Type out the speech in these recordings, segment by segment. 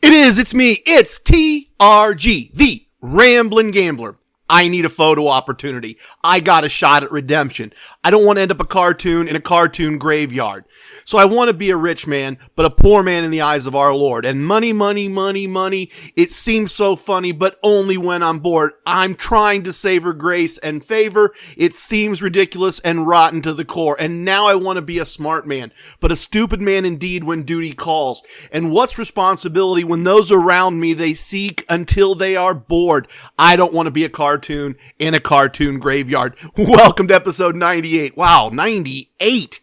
It's me. It's TRG, the Rambin Gambler. I need a photo opportunity. I got a shot at redemption. I don't want to end up a cartoon in a cartoon graveyard. So I want to be a rich man, but a poor man in the eyes of our Lord. And money, it seems so funny, but only when I'm bored. I'm trying to savor grace and favor. It seems ridiculous and rotten to the core. And now I want to be a smart man, but a stupid man indeed when duty calls. And what's responsibility when those around me, they seek until they are bored? I don't want to be a cartoon in a cartoon graveyard. Welcome to episode 98. Wow, 98.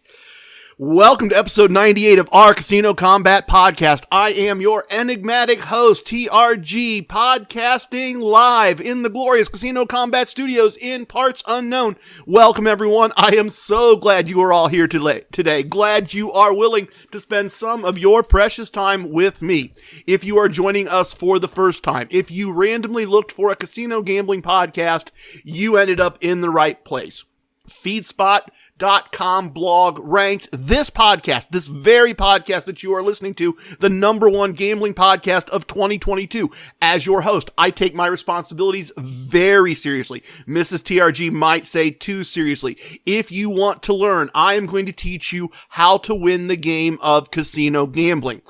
Welcome to episode 98 of our Casino Combat podcast. I am your enigmatic host, TRG, podcasting live in the glorious Casino Combat studios in parts unknown. Welcome, everyone. I am so glad you are all here today. Glad you are willing to spend some of your precious time with me. If you are joining us for the first time, if you randomly looked for a casino gambling podcast, you ended up in the right place. Feedspot.com blog ranked this podcast, this very podcast that you are listening to, the number one gambling podcast of 2022. As your host, I take my responsibilities very seriously. Mrs. TRG might say too seriously. If you want to learn, I am going to teach you how to win the game of casino gambling.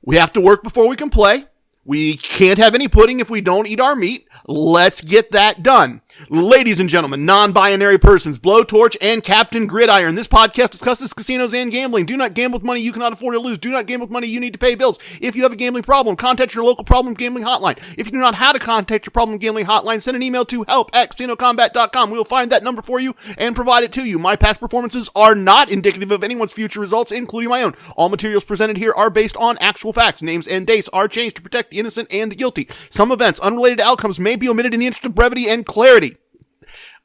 We have to work before we can play. We can't have any pudding if we don't eat our meat. Let's get that done. Ladies and gentlemen, non-binary persons, Blowtorch and Captain Gridiron. This podcast discusses casinos and gambling. Do not gamble with money you cannot afford to lose. Do not gamble with money you need to pay bills. If you have a gambling problem, contact your local problem gambling hotline. If you do not know how to contact your problem gambling hotline, send an email to help@casinocombat.com. We will find that number for you and provide it to you. My past performances are not indicative of anyone's future results, including my own. All materials presented here are based on actual facts. Names and dates are changed to protect the innocent and the guilty. Some events, unrelated to outcomes, may be omitted in the interest of brevity and clarity.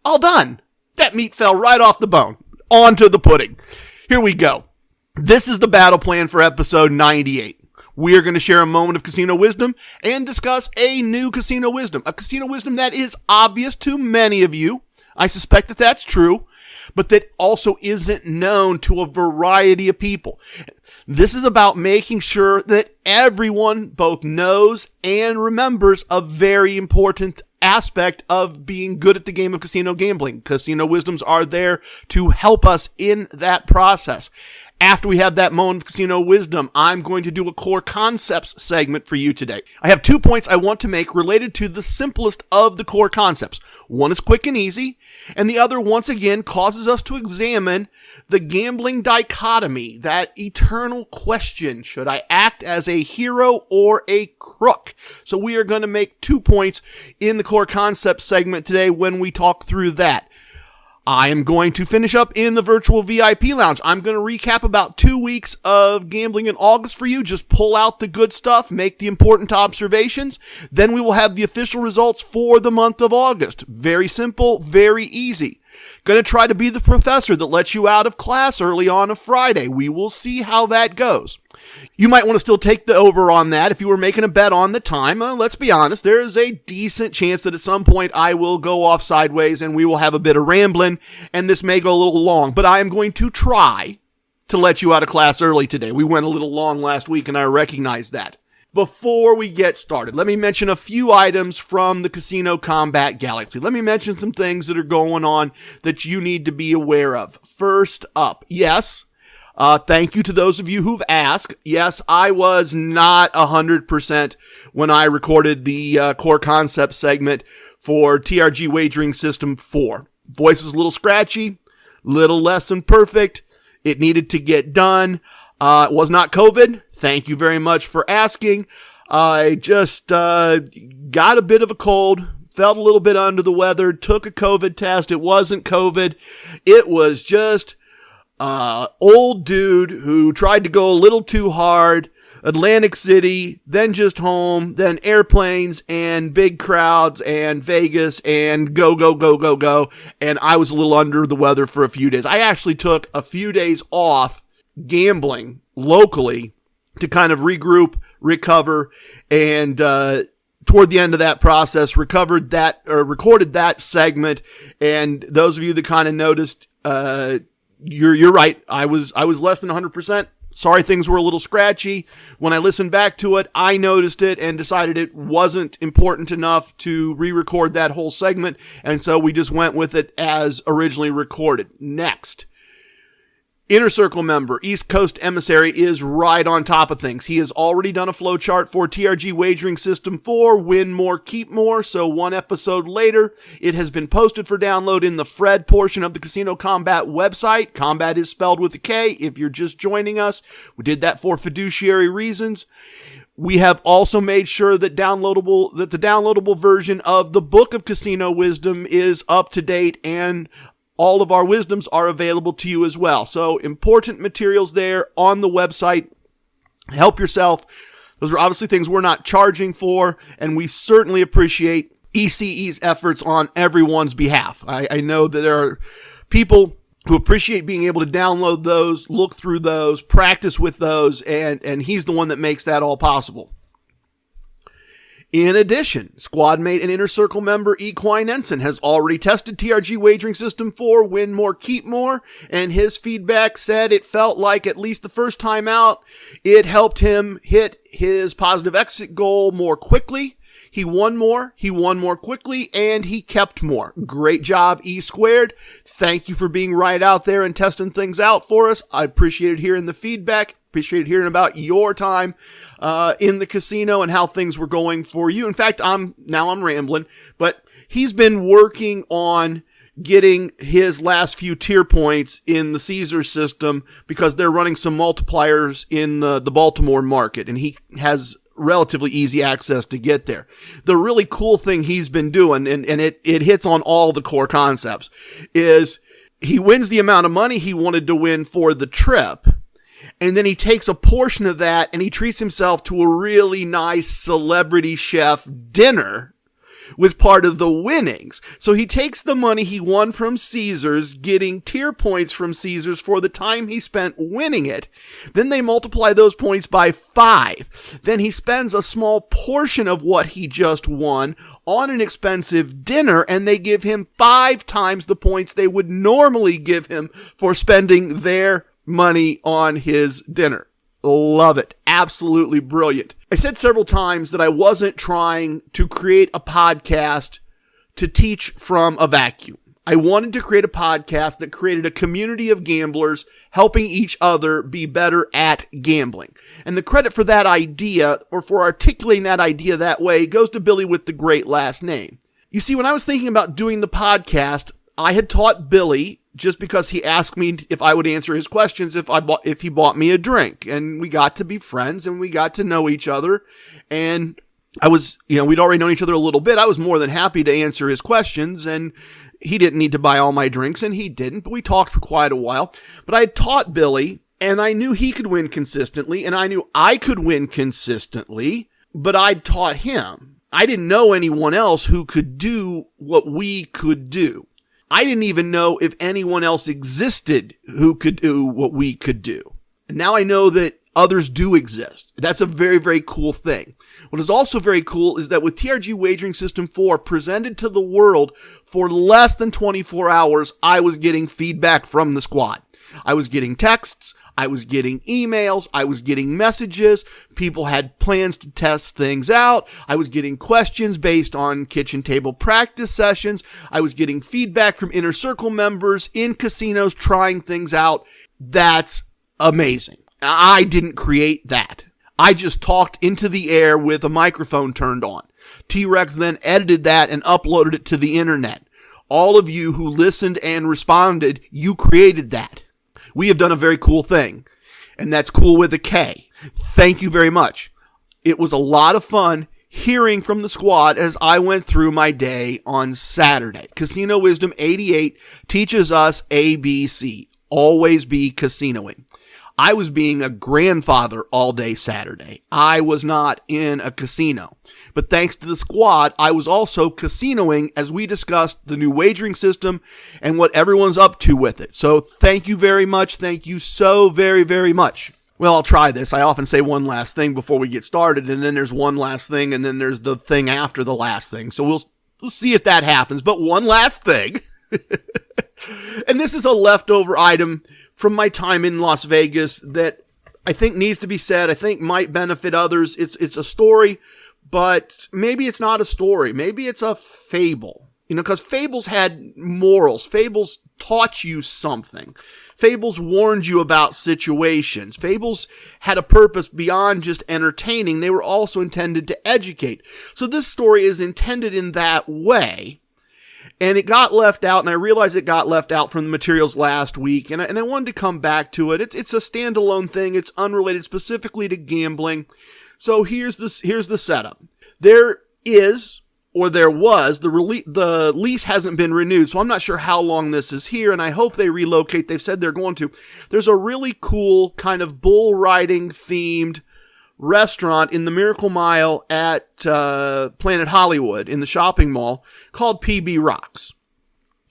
All done. That meat fell right off the bone. On to the pudding. Here we go. This is the battle plan for episode 98. We are going to share a moment of casino wisdom and discuss a new casino wisdom. A casino wisdom that is obvious to many of you. I suspect that that's true, but that also isn't known to a variety of people. This is about making sure that everyone both knows and remembers a very important aspect of being good at the game of casino gambling. Casino wisdoms are there to help us in that process. After we have that moment of casino wisdom, I'm going to do a core concepts segment for you today. I have 2 points I want to make related to the simplest of the core concepts. One is quick and easy, and the other, once again, causes us to examine the gambling dichotomy, that eternal question, should I act as a hero or a crook? So we are going to make 2 points in the core concepts segment today when we talk through that. I am going to finish up in the virtual VIP lounge. I'm going to recap about 2 weeks of gambling in August for you. Just pull out the good stuff, make the important observations. Then we will have the official results for the month of August. Very simple, very easy. Going to try to be the professor that lets you out of class early on a Friday. We will see how that goes. You might want to still take the over on that if you were making a bet on the time. Let's be honest, there is a decent chance that at some point I will go off sideways and we will have a bit of rambling, and this may go a little long, but I am going to try to let you out of class early today. We went a little long last week, and I recognize that. Before we get started, let me mention a few items from the Casino Combat Galaxy. Let me mention some things that are going on that you need to be aware of. First up, yes, thank you to those of you who've asked. Yes, I was not 100% when I recorded the Core Koncept segment for TRG Wagering System 4. Voice was a little scratchy, little less than perfect. It needed to get done. It was not COVID. Thank you very much for asking. I just got a bit of a cold, felt a little bit under the weather, took a COVID test. It wasn't COVID. It was just old dude who tried to go a little too hard. Atlantic City, then just home, then airplanes and big crowds and Vegas and go. And I was a little under the weather for a few days. I actually took a few days off gambling locally to kind of regroup, recover, and toward the end of that process, recorded that segment. And those of you that kind of noticed, you're right. I was less than 100%. Sorry things were a little scratchy. When I listened back to it, I noticed it and decided it wasn't important enough to re-record that whole segment, and so we just went with it as originally recorded. Next. Inner Circle member, East Coast Emissary, is right on top of things. He has already done a flowchart for TRG Wagering System 4, Win More, Keep More. So 1 episode later, it has been posted for download in the Fred portion of the Casino Combat website. Combat is spelled with a K if you're just joining us. We did that for fiduciary reasons. We have also made sure that the downloadable version of the Book of Casino Wisdom is up to date, and all of our wisdoms are available to you as well. So important materials there on the website. Help yourself. Those are obviously things we're not charging for, and we certainly appreciate ECE's efforts on everyone's behalf. I know that there are people who appreciate being able to download those, look through those, practice with those, and he's the one that makes that all possible. In addition, squad mate and Inner Circle member Equine Ensign has already tested TRG Wagering System 4, Win More, Keep More, and his feedback said it felt like, at least the first time out, it helped him hit his positive exit goal more quickly. He won more quickly, and he kept more. Great job, E Squared. Thank you for being right out there and testing things out for us. I appreciated hearing the feedback. Appreciated hearing about your time in the casino and how things were going for you. In fact, I'm rambling, but he's been working on getting his last few tier points in the Caesar system because they're running some multipliers in the Baltimore market, and he has relatively easy access to get there. The really cool thing he's been doing, and it hits on all the core concepts, is he wins the amount of money he wanted to win for the trip, and then he takes a portion of that and he treats himself to a really nice celebrity chef dinner with part of the winnings. So he takes the money he won from Caesars, getting tier points from Caesars for the time he spent winning it. Then they multiply those points by 5. Then he spends a small portion of what he just won on an expensive dinner, and they give him 5 times the points they would normally give him for spending their money on his dinner. Love it. Absolutely brilliant. I said several times that I wasn't trying to create a podcast to teach from a vacuum. I wanted to create a podcast that created a community of gamblers helping each other be better at gambling. And the credit for that idea, or for articulating that idea that way, goes to Billy with the great last name. You see, when I was thinking about doing the podcast, I had taught Billy, just because he asked me if I would answer his questions if he bought me a drink. And we got to be friends and we got to know each other. And I was, we'd already known each other a little bit. I was more than happy to answer his questions, and he didn't need to buy all my drinks, and he didn't, but we talked for quite a while. But I had taught Billy, and I knew he could win consistently, and I knew I could win consistently, but I'd taught him. I didn't know anyone else who could do what we could do. I didn't even know if anyone else existed who could do what we could do. And now I know that others do exist. That's a very, very cool thing. What is also very cool is that with TRG Wagering System 4 presented to the world for less than 24 hours, I was getting feedback from the squad. I was getting texts, I was getting emails, I was getting messages, people had plans to test things out, I was getting questions based on kitchen table practice sessions, I was getting feedback from Inner Circle members in casinos trying things out. That's amazing. I didn't create that. I just talked into the air with a microphone turned on. T-Rex then edited that and uploaded it to the internet. All of you who listened and responded, you created that. We have done a very cool thing, and that's cool with a K. Thank you very much. It was a lot of fun hearing from the squad as I went through my day on Saturday. Casino Wisdom 88 teaches us ABC, always be casinoing. I was being a grandfather all day Saturday. I was not in a casino. But thanks to the squad, I was also casinoing as we discussed the new wagering system and what everyone's up to with it. So thank you very much. Thank you so very, very much. Well, I'll try this. I often say one last thing before we get started, and then there's one last thing, and then there's the thing after the last thing. So we'll see if that happens. But one last thing. And this is a leftover item from my time in Las Vegas that I think needs to be said. I think might benefit others. It's a story, but maybe it's not a story. Maybe it's a fable. Because fables had morals. Fables taught you something. Fables warned you about situations. Fables had a purpose beyond just entertaining. They were also intended to educate. So this story is intended in that way. And it got left out, and I realized it got left out from the materials last week, and I wanted to come back to it. It's a standalone thing. It's unrelated specifically to gambling. So here's the setup. There was, the lease hasn't been renewed, so I'm not sure how long this is here, and I hope they relocate. They've said they're going to. There's a really cool kind of bull riding themed restaurant in the Miracle Mile at Planet Hollywood in the shopping mall called PB Rocks.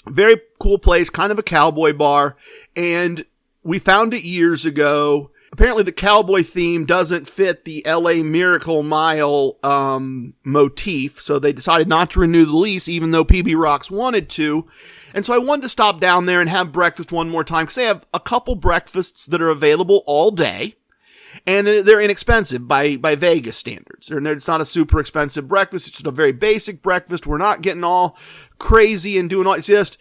Very cool place, kind of a cowboy bar, and we found it years ago. Apparently the cowboy theme doesn't fit the LA Miracle Mile motif, so they decided not to renew the lease even though PB Rocks wanted to. And so I wanted to stop down there and have breakfast one more time because they have a couple breakfasts that are available all day. And they're inexpensive by Vegas standards. It's not a super expensive breakfast. It's just a very basic breakfast. We're not getting all crazy and doing all. It's just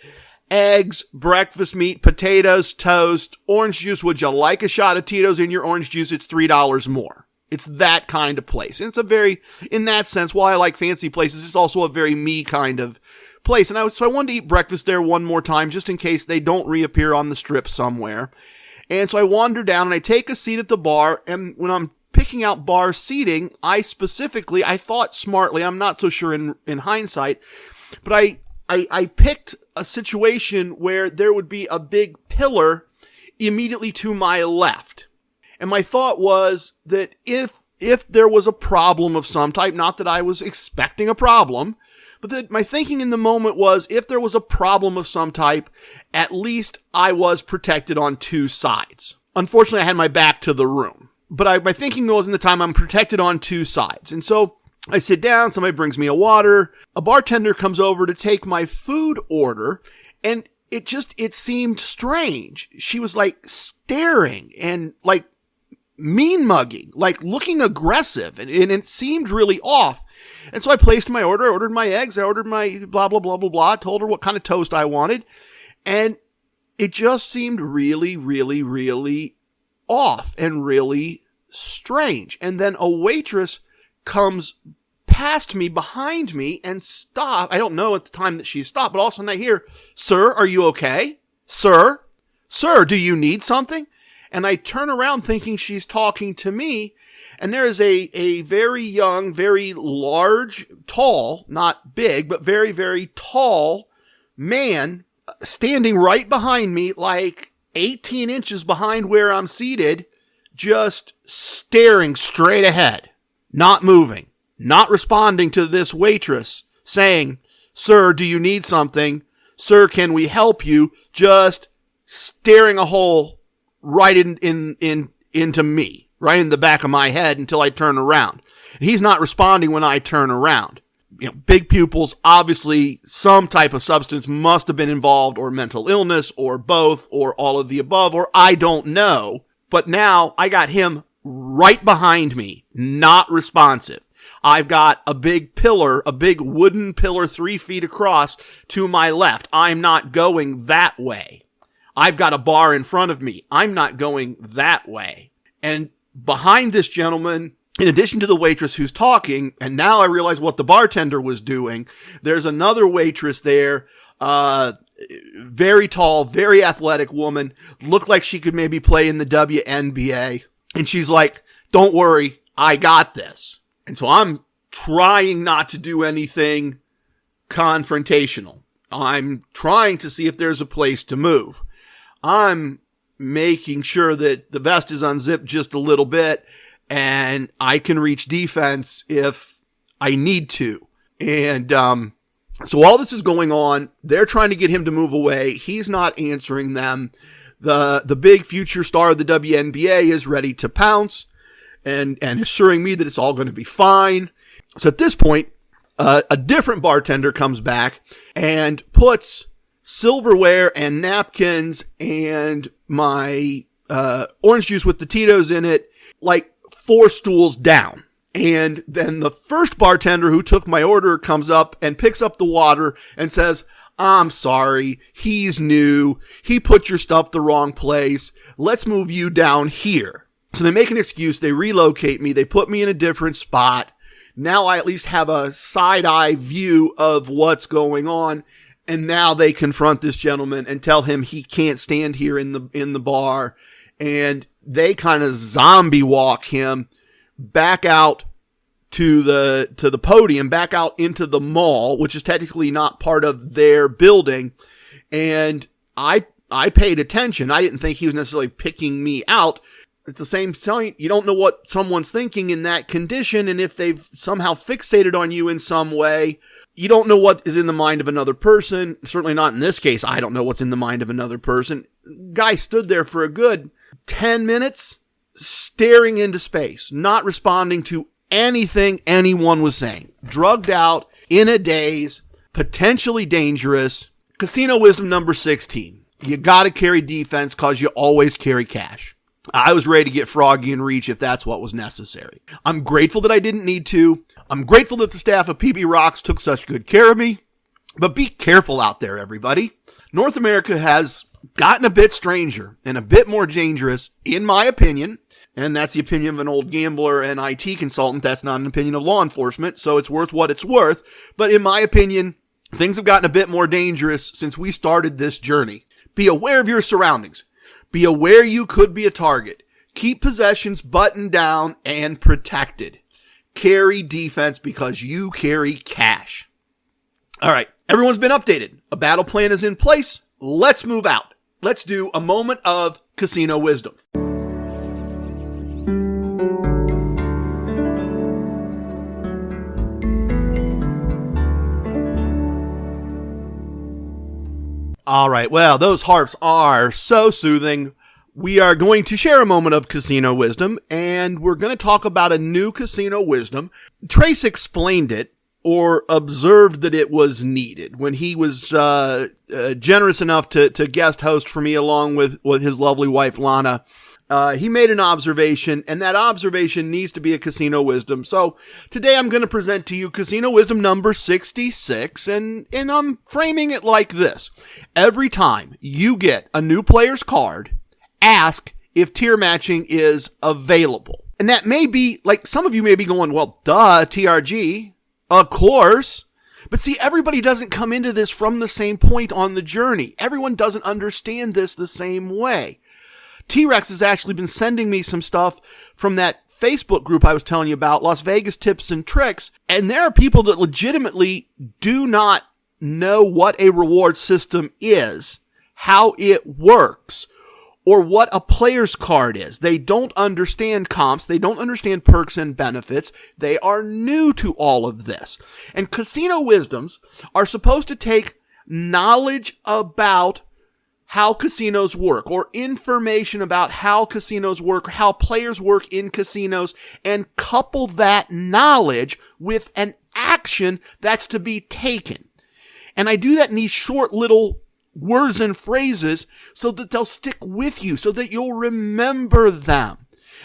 eggs, breakfast meat, potatoes, toast, orange juice. Would you like a shot of Tito's in your orange juice? It's $3 more. It's that kind of place. And it's a very, in that sense, while I like fancy places, it's also a very me kind of place. And so I wanted to eat breakfast there one more time just in case they don't reappear on the strip somewhere. And so I wander down and I take a seat at the bar, and when I'm picking out bar seating, I thought smartly, I'm not so sure in hindsight, but I picked a situation where there would be a big pillar immediately to my left. And my thought was that if there was a problem of some type, not that I was expecting a problem, but that my thinking in the moment was if there was a problem of some type, at least I was protected on two sides. Unfortunately, I had my back to the room. But my thinking was in the time I'm protected on two sides. And so I sit down, somebody brings me a water, a bartender comes over to take my food order, and it seemed strange. She was like staring and like mean mugging, like looking aggressive, and it seemed really off. And so I placed my order. I ordered my eggs. I ordered my blah, blah, blah, blah, blah. Told her what kind of toast I wanted. And it just seemed really, really, really off and really strange. And then a waitress comes past me, behind me, and stopped. I don't know at the time that she stopped, but all of a sudden I hear, "Sir, are you okay? Sir? Sir, do you need something?" And I turn around thinking she's talking to me, and there is a very young, very large, tall, not big, but very, very tall man standing right behind me, like 18 inches behind where I'm seated, just staring straight ahead, not moving, not responding to this waitress saying, "Sir, do you need something? Sir, can we help you?" Just staring a hole right into me, right in the back of my head until I turn around. And he's not responding when I turn around. Big pupils, obviously some type of substance must have been involved, or mental illness, or both, or all of the above, or I don't know. But now I got him right behind me, not responsive. I've got a big pillar, a big wooden pillar 3 feet across to my left. I'm not going that way. I've got a bar in front of me. I'm not going that way. And behind this gentleman, in addition to the waitress who's talking, and now I realize what the bartender was doing, there's another waitress there, very tall, very athletic woman, looked like she could maybe play in the WNBA. And she's like, "Don't worry, I got this." And so I'm trying not to do anything confrontational. I'm trying to see if there's a place to move. I'm making sure that the vest is unzipped just a little bit and I can reach defense if I need to. And so all this is going on. They're trying to get him to move away. He's not answering them. The big future star of the WNBA is ready to pounce and assuring me that it's all going to be fine. So at this point, a different bartender comes back and puts silverware and napkins and my orange juice with the Tito's in it, like 4 stools down. And then the first bartender who took my order comes up and picks up the water and says, "I'm sorry, he's new. He put your stuff the wrong place. Let's move you down here." So they make an excuse. They relocate me. They put me in a different spot. Now I at least have a side-eye view of what's going on. And now they confront this gentleman and tell him he can't stand here in the bar. And they kind of zombie walk him back out to the podium, back out into the mall, which is technically not part of their building. And I paid attention. I didn't think he was necessarily picking me out. At the same time, you don't know what someone's thinking in that condition, and if they've somehow fixated on you in some way, you don't know what is in the mind of another person. Certainly not in this case. I don't know what's in the mind of another person. Guy stood there for a good 10 minutes, staring into space, not responding to anything anyone was saying. Drugged out, in a daze, potentially dangerous. Casino wisdom number 16. You gotta carry defense because you always carry cash. I was ready to get froggy and reach if that's what was necessary. I'm grateful that I didn't need to. I'm grateful that the staff of PB Rocks took such good care of me. But be careful out there, everybody. North America has gotten a bit stranger and a bit more dangerous, in my opinion. And that's the opinion of an old gambler and IT consultant. That's not an opinion of law enforcement, so it's worth what it's worth. But in my opinion, things have gotten a bit more dangerous since we started this journey. Be aware of your surroundings. Be aware you could be a target. Keep possessions buttoned down and protected. Carry defense because you carry cash. All right, everyone's been updated. A battle plan is in place. Let's move out. Let's do a moment of casino wisdom. All right, well, those harps are so soothing. We are going to share a moment of casino wisdom, and we're going to talk about a new casino wisdom. Trace explained it, or observed that it was needed, when he was generous enough to guest host for me along with his lovely wife, Lana. He made an observation, and that observation needs to be a casino wisdom. So today I'm going to present to you casino wisdom number 66, and I'm framing it like this. Every time you get a new player's card, ask if tier matching is available. And that may be, like, some of you may be going, well, duh, TRG, of course. But see, everybody doesn't come into this from the same point on the journey. Everyone doesn't understand this the same way. T-Rex has actually been sending me some stuff from that Facebook group I was telling you about, Las Vegas Tips and Tricks, and there are people that legitimately do not know what a reward system is, how it works, or what a player's card is. They don't understand comps, they don't understand perks and benefits, they are new to all of this. And casino wisdoms are supposed to take knowledge about how casinos work, or information about how casinos work, how players work in casinos, and couple that knowledge with an action that's to be taken. And I do that in these short little words and phrases so that they'll stick with you, so that you'll remember them.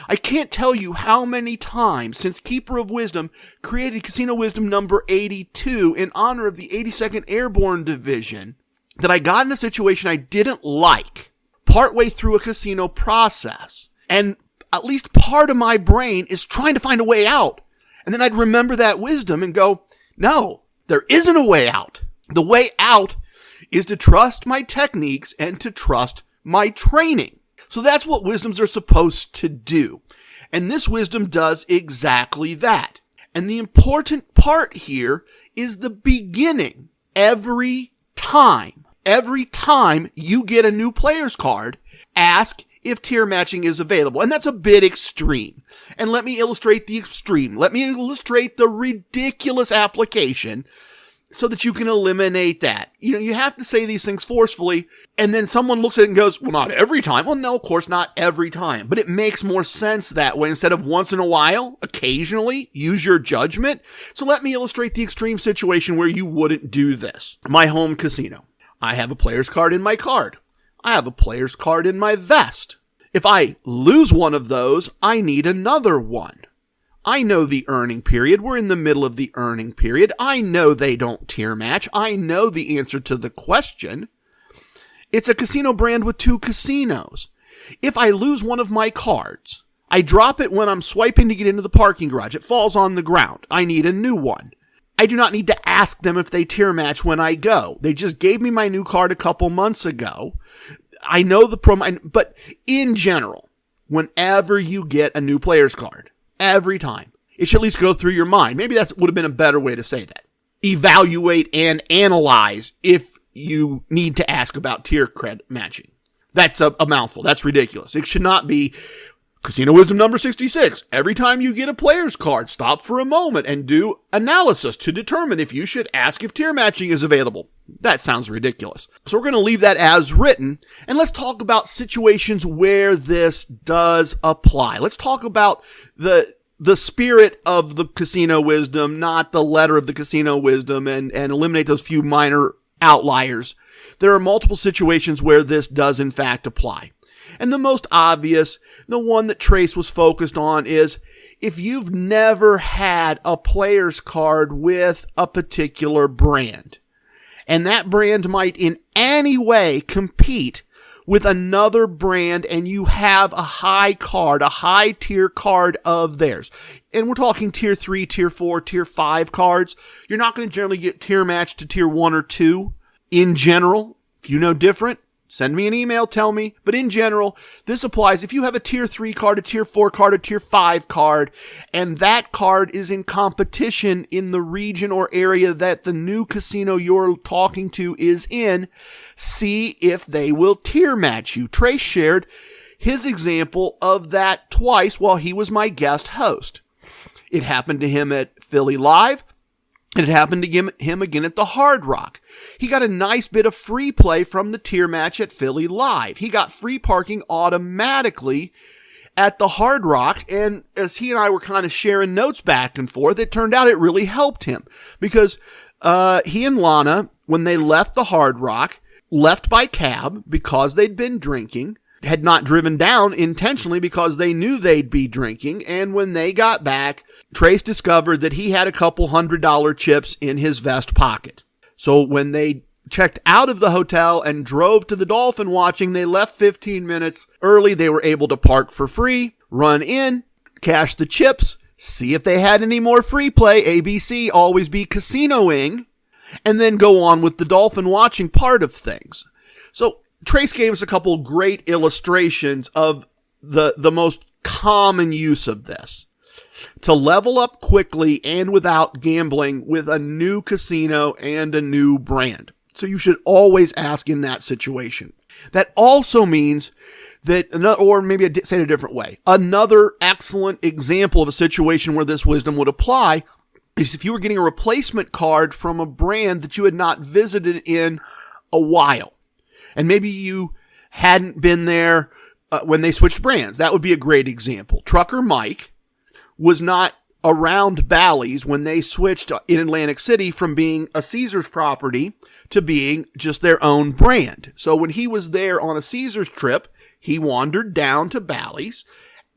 I can't tell you how many times since Keeper of Wisdom created Casino Wisdom number 82 in honor of the 82nd Airborne Division that I got in a situation I didn't like partway through a casino process. And at least part of my brain is trying to find a way out. And then I'd remember that wisdom and go, no, there isn't a way out. The way out is to trust my techniques and to trust my training. So that's what wisdoms are supposed to do. And this wisdom does exactly that. And the important part here is the beginning. Every time you get a new player's card, ask if tier matching is available. And that's a bit extreme. And let me illustrate the extreme. Let me illustrate the ridiculous application so that you can eliminate that. You know, you have to say these things forcefully, and then someone looks at it and goes, well, not every time. Well, no, of course, not every time. But it makes more sense that way. Instead of once in a while, occasionally, use your judgment. So let me illustrate the extreme situation where you wouldn't do this. My home casino. I have a player's card in my card. I have a player's card in my vest. If I lose one of those, I need another one. I know the earning period. We're in the middle of the earning period. I know they don't tier match. I know the answer to the question. It's a casino brand with 2 casinos. If I lose one of my cards, I drop it when I'm swiping to get into the parking garage. It falls on the ground. I need a new one. I do not need to ask them if they tier match when I go. They just gave me my new card a couple months ago. I know the promo, but in general, whenever you get a new player's card, every time, it should at least go through your mind. Maybe that would have been a better way to say that. Evaluate and analyze if you need to ask about tier credit matching. That's a mouthful. That's ridiculous. It should not be Casino Wisdom number 66. Every time you get a player's card, stop for a moment and do analysis to determine if you should ask if tier matching is available. That sounds ridiculous. So we're going to leave that as written, and let's talk about situations where this does apply. Let's talk about the spirit of the Casino Wisdom, not the letter of the Casino Wisdom, and eliminate those few minor outliers. There are multiple situations where this does in fact apply. And the most obvious, the one that Trace was focused on, is if you've never had a player's card with a particular brand, and that brand might in any way compete with another brand, and you have a high card, a high tier card of theirs, and we're talking tier 3, tier 4, tier 5 cards, you're not going to generally get tier matched to tier 1 or 2 in general. If you know different, send me an email, tell me. But in general, this applies if you have a tier 3 card, a tier 4 card, a tier 5 card, and that card is in competition in the region or area that the new casino you're talking to is in, see if they will tier match you. Trace shared his example of that twice while he was my guest host. It happened to him at Philly Live. It happened to him again at the Hard Rock. He got a nice bit of free play from the tier match at Philly Live. He got free parking automatically at the Hard Rock, and as he and I were kind of sharing notes back and forth, it turned out it really helped him because he and Lana, when they left the Hard Rock, left by cab because they'd been drinking, had not driven down intentionally because they knew they'd be drinking, and when they got back, Trace discovered that he had a couple $100 chips in his vest pocket. So when they checked out of the hotel and drove to the Dolphin watching, they left 15 minutes early. They were able to park for free, run in, cash the chips, see if they had any more free play, ABC, always be casinoing, and then go on with the Dolphin watching part of things. So Trace gave us a couple great illustrations of the most common use of this. To level up quickly and without gambling with a new casino and a new brand. So you should always ask in that situation. That also means that, or maybe I say it a different way, another excellent example of a situation where this wisdom would apply is if you were getting a replacement card from a brand that you had not visited in a while. And maybe you hadn't been there when they switched brands. That would be a great example. Trucker Mike was not around Bally's when they switched in Atlantic City from being a Caesars property to being just their own brand. So when he was there on a Caesars trip, he wandered down to Bally's,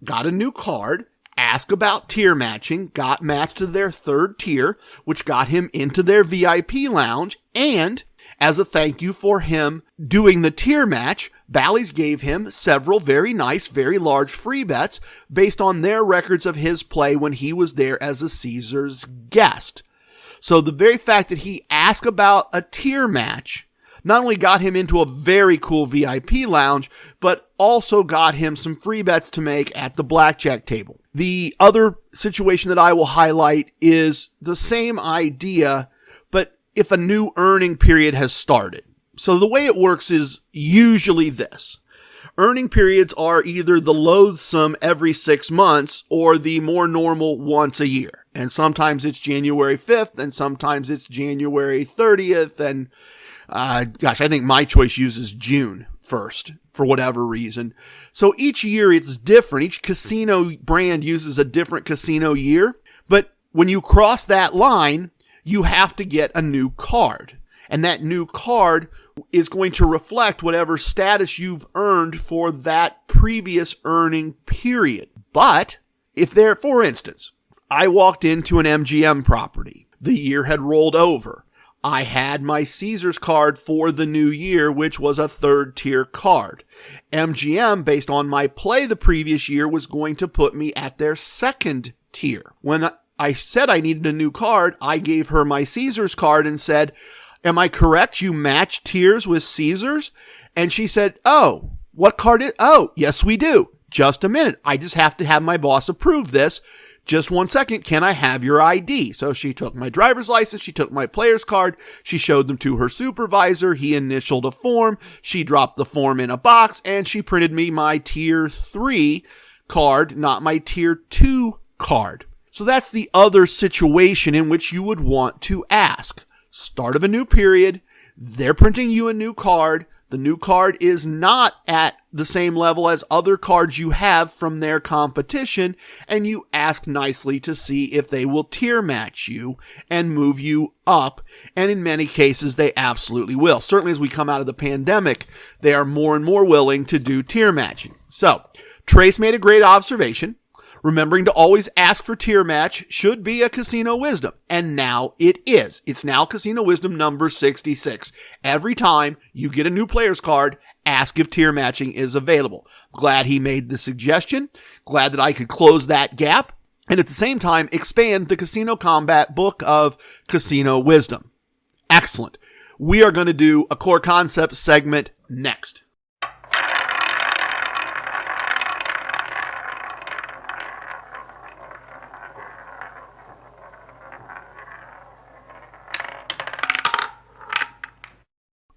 got a new card, asked about tier matching, got matched to their 3rd tier, which got him into their VIP lounge, and as a thank you for him doing the tier match, Bally's gave him several very nice, very large free bets based on their records of his play when he was there as a Caesars guest. So the very fact that he asked about a tier match not only got him into a very cool VIP lounge, but also got him some free bets to make at the blackjack table. The other situation that I will highlight is the same idea, but if a new earning period has started. So the way it works is usually this. Earning periods are either the loathsome every 6 months or the more normal once a year. And sometimes it's January 5th and sometimes it's January 30th. And I think my choice uses June 1st for whatever reason. So each year it's different. Each casino brand uses a different casino year. But when you cross that line, you have to get a new card. And that new card is going to reflect whatever status you've earned for that previous earning period. But if there, for instance, I walked into an MGM property, the year had rolled over, I had my Caesars card for the new year, which was a third tier card. MGM, based on my play the previous year, was going to put me at their second tier. When I said I needed a new card, I gave her my Caesars card and said, am I correct? You match tiers with Caesars? And she said, oh, what card is? Oh, yes, we do. Just a minute. I just have to have my boss approve this. Just 1 second. Can I have your ID? So she took my driver's license. She took my player's card. She showed them to her supervisor. He initialed a form. She dropped the form in a box and she printed me my tier 3 card, not my tier 2 card. So that's the other situation in which you would want to ask. Start of a new period. They're printing you a new card. The new card is not at the same level as other cards you have from their competition, and you ask nicely to see if they will tier match you and move you up, and in many cases they absolutely will. Certainly as we come out of the pandemic, they are more and more willing to do tier matching. So, Trace made a great observation. Remembering to always ask for tier match should be a casino wisdom. And now it is. It's now casino wisdom number 66. Every time you get a new player's card, ask if tier matching is available. Glad he made the suggestion. Glad that I could close that gap. And at the same time, expand the Casino Combat book of casino wisdom. Excellent. We are going to do a core concept segment next.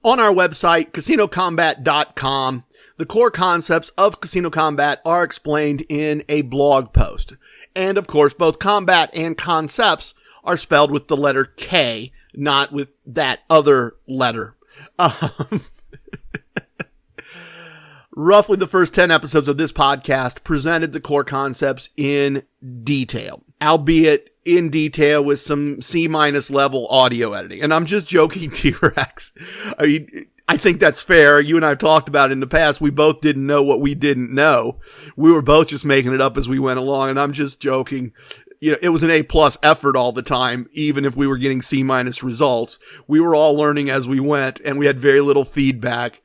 On our website, casinocombat.com, the core concepts of Casino Combat are explained in a blog post. And of course, both combat and concepts are spelled with the letter K, not with that other letter. Roughly the first 10 episodes of this podcast presented the core concepts in detail, albeit in detail with some C- level audio editing. And I'm just joking, T-Rex. I mean, I think that's fair. You and I have talked about it in the past. We both didn't know what we didn't know. We were both just making it up as we went along, and I'm just joking. You know, it was an A+ effort all the time, even if we were getting C- results. We were all learning as we went, and we had very little feedback.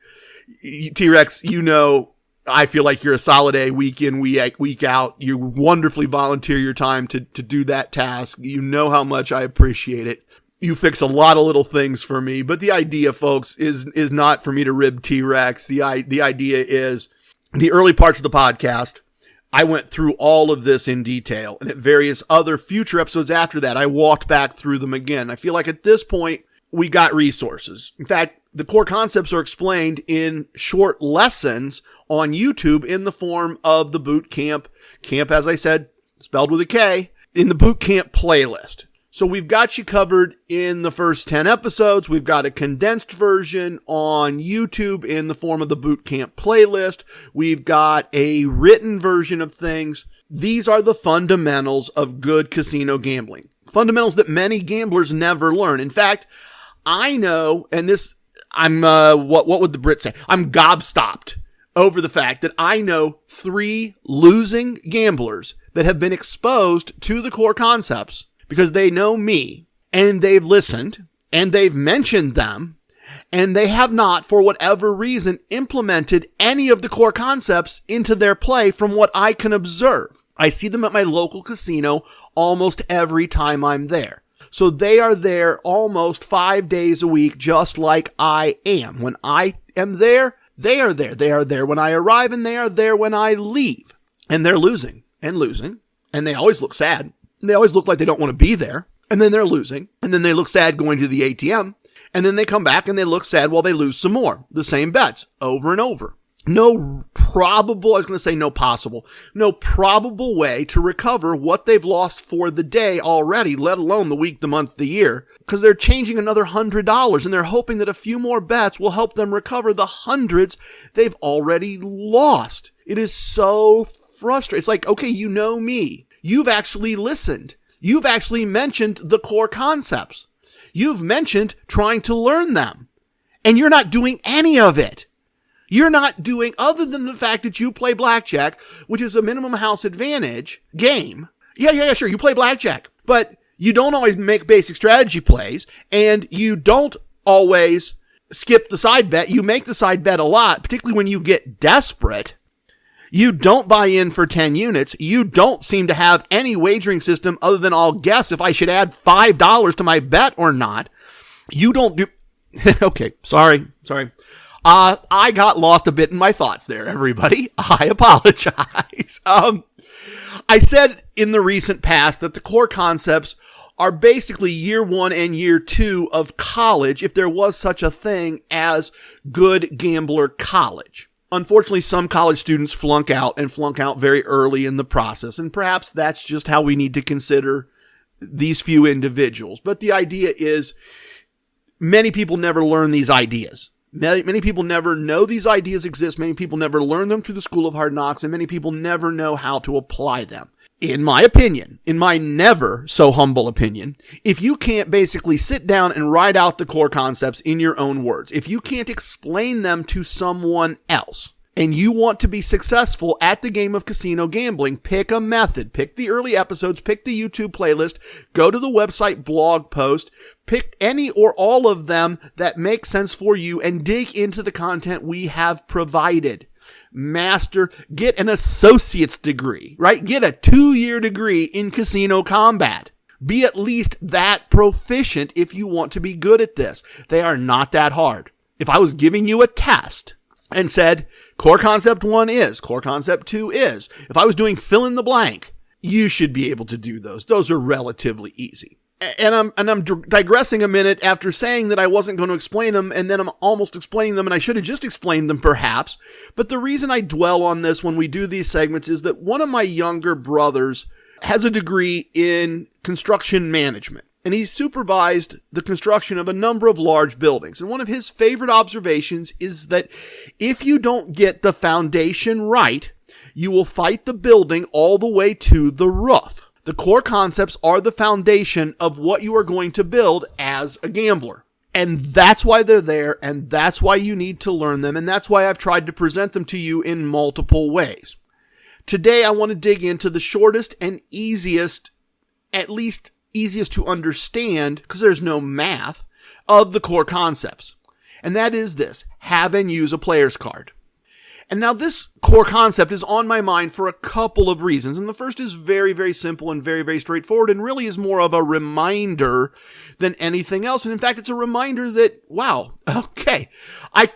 T-Rex, you know, I feel like you're a solid A week in, week out. You wonderfully volunteer your time to do that task. You know how much I appreciate it. You fix a lot of little things for me, but the idea, folks, is not for me to rib T-Rex. The idea is the early parts of the podcast, I went through all of this in detail, and at various other future episodes after that, I walked back through them again. I feel like at this point, we got resources. In fact, the core concepts are explained in short lessons on YouTube in the form of the boot camp, as I said, spelled with a K, in the boot camp playlist. So we've got you covered in the first 10 episodes. We've got a condensed version on YouTube in the form of the boot camp playlist. We've got a written version of things. These are the fundamentals of good casino gambling. Fundamentals that many gamblers never learn. In fact, I know, and this, I'm, what would the Brits say? I'm gobstopped over the fact that I know 3 losing gamblers that have been exposed to the core concepts because they know me and they've listened and they've mentioned them and they have not, for whatever reason, implemented any of the core concepts into their play from what I can observe. I see them at my local casino almost every time I'm there. So they are there almost 5 days a week, just like I am. When I am there, they are there. They are there when I arrive, and they are there when I leave. And they're losing and losing. And they always look sad. And they always look like they don't want to be there. And then they're losing. And then they look sad going to the ATM. And then they come back and they look sad while they lose some more. The same bets over and over. No probable way to recover what they've lost for the day already, let alone the week, the month, the year, because they're changing another $100 and they're hoping that a few more bets will help them recover the hundreds they've already lost. It is so frustrating. It's like, okay, you know me. You've actually listened. You've actually mentioned the core concepts. You've mentioned trying to learn them, and you're not doing any of it. You're not doing, other than the fact that you play blackjack, which is a minimum house advantage game. Yeah, sure, you play blackjack, but you don't always make basic strategy plays, and you don't always skip the side bet. You make the side bet a lot, particularly when you get desperate. You don't buy in for 10 units. You don't seem to have any wagering system other than I'll guess if I should add $5 to my bet or not. You don't do... Okay, sorry. I got lost a bit in my thoughts there, everybody. I apologize. I said in the recent past that the core concepts are basically year 1 and year 2 of college, if there was such a thing as good gambler college. Unfortunately, some college students flunk out very early in the process, and perhaps that's just how we need to consider these few individuals. But the idea is many people never learn these ideas. Many people never know these ideas exist. Many people never learn them through the School of Hard Knocks, and many people never know how to apply them. In my opinion, in my never so humble opinion, if you can't basically sit down and write out the core concepts in your own words, if you can't explain them to someone else, and you want to be successful at the game of casino gambling, pick a method. Pick the early episodes, pick the YouTube playlist, go to the website blog post, pick any or all of them that make sense for you, and dig into the content we have provided. Master, get an associate's degree, right? Get a 2-year degree in casino combat. Be at least that proficient if you want to be good at this. They are not that hard. If I was giving you a test and said, Core Concept 1 is, Core Concept 2 is, if I was doing fill in the blank, you should be able to do those. Those are relatively easy. And I'm digressing a minute after saying that I wasn't going to explain them, and then I'm almost explaining them, and I should have just explained them perhaps. But the reason I dwell on this when we do these segments is that one of my younger brothers has a degree in construction management, and he supervised the construction of a number of large buildings. And one of his favorite observations is that if you don't get the foundation right, you will fight the building all the way to the roof. The core concepts are the foundation of what you are going to build as a gambler. And that's why they're there, and that's why you need to learn them, and that's why I've tried to present them to you in multiple ways. Today, I want to dig into the shortest and easiest, at least easiest to understand, because there's no math, of the core concepts. And that is this: have and use a player's card. And now this core concept is on my mind for a couple of reasons. And the first is very, very simple and very, very straightforward, and really is more of a reminder than anything else. And in fact, it's a reminder that, wow, okay, I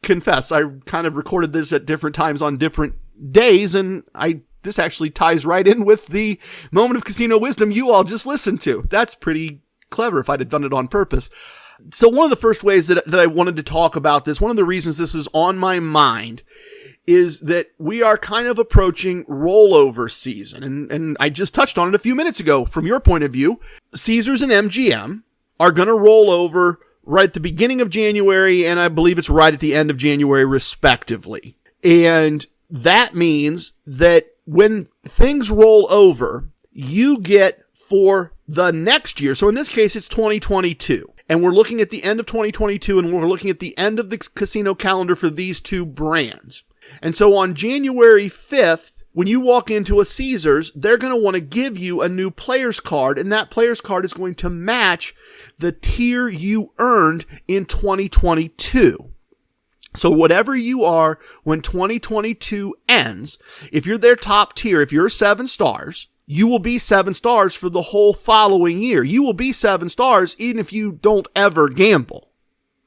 confess, I kind of recorded this at different times on different days, and this actually ties right in with the moment of casino wisdom you all just listened to. That's pretty clever if I'd have done it on purpose. So one of the first ways that I wanted to talk about this, one of the reasons this is on my mind, is that we are kind of approaching rollover season. And I just touched on it a few minutes ago. From your point of view, Caesars and MGM are going to roll over right at the beginning of January, and I believe it's right at the end of January, respectively. And that means that when things roll over, you get for the next year. So in this case, it's 2022. And we're looking at the end of 2022, and we're looking at the end of the casino calendar for these two brands. And so on January 5th, when you walk into a Caesars, they're going to want to give you a new player's card, and that player's card is going to match the tier you earned in 2022. So whatever you are when 2022 ends, if you're their top tier, if you're 7 stars, you will be 7 stars for the whole following year. You will be 7 stars even if you don't ever gamble.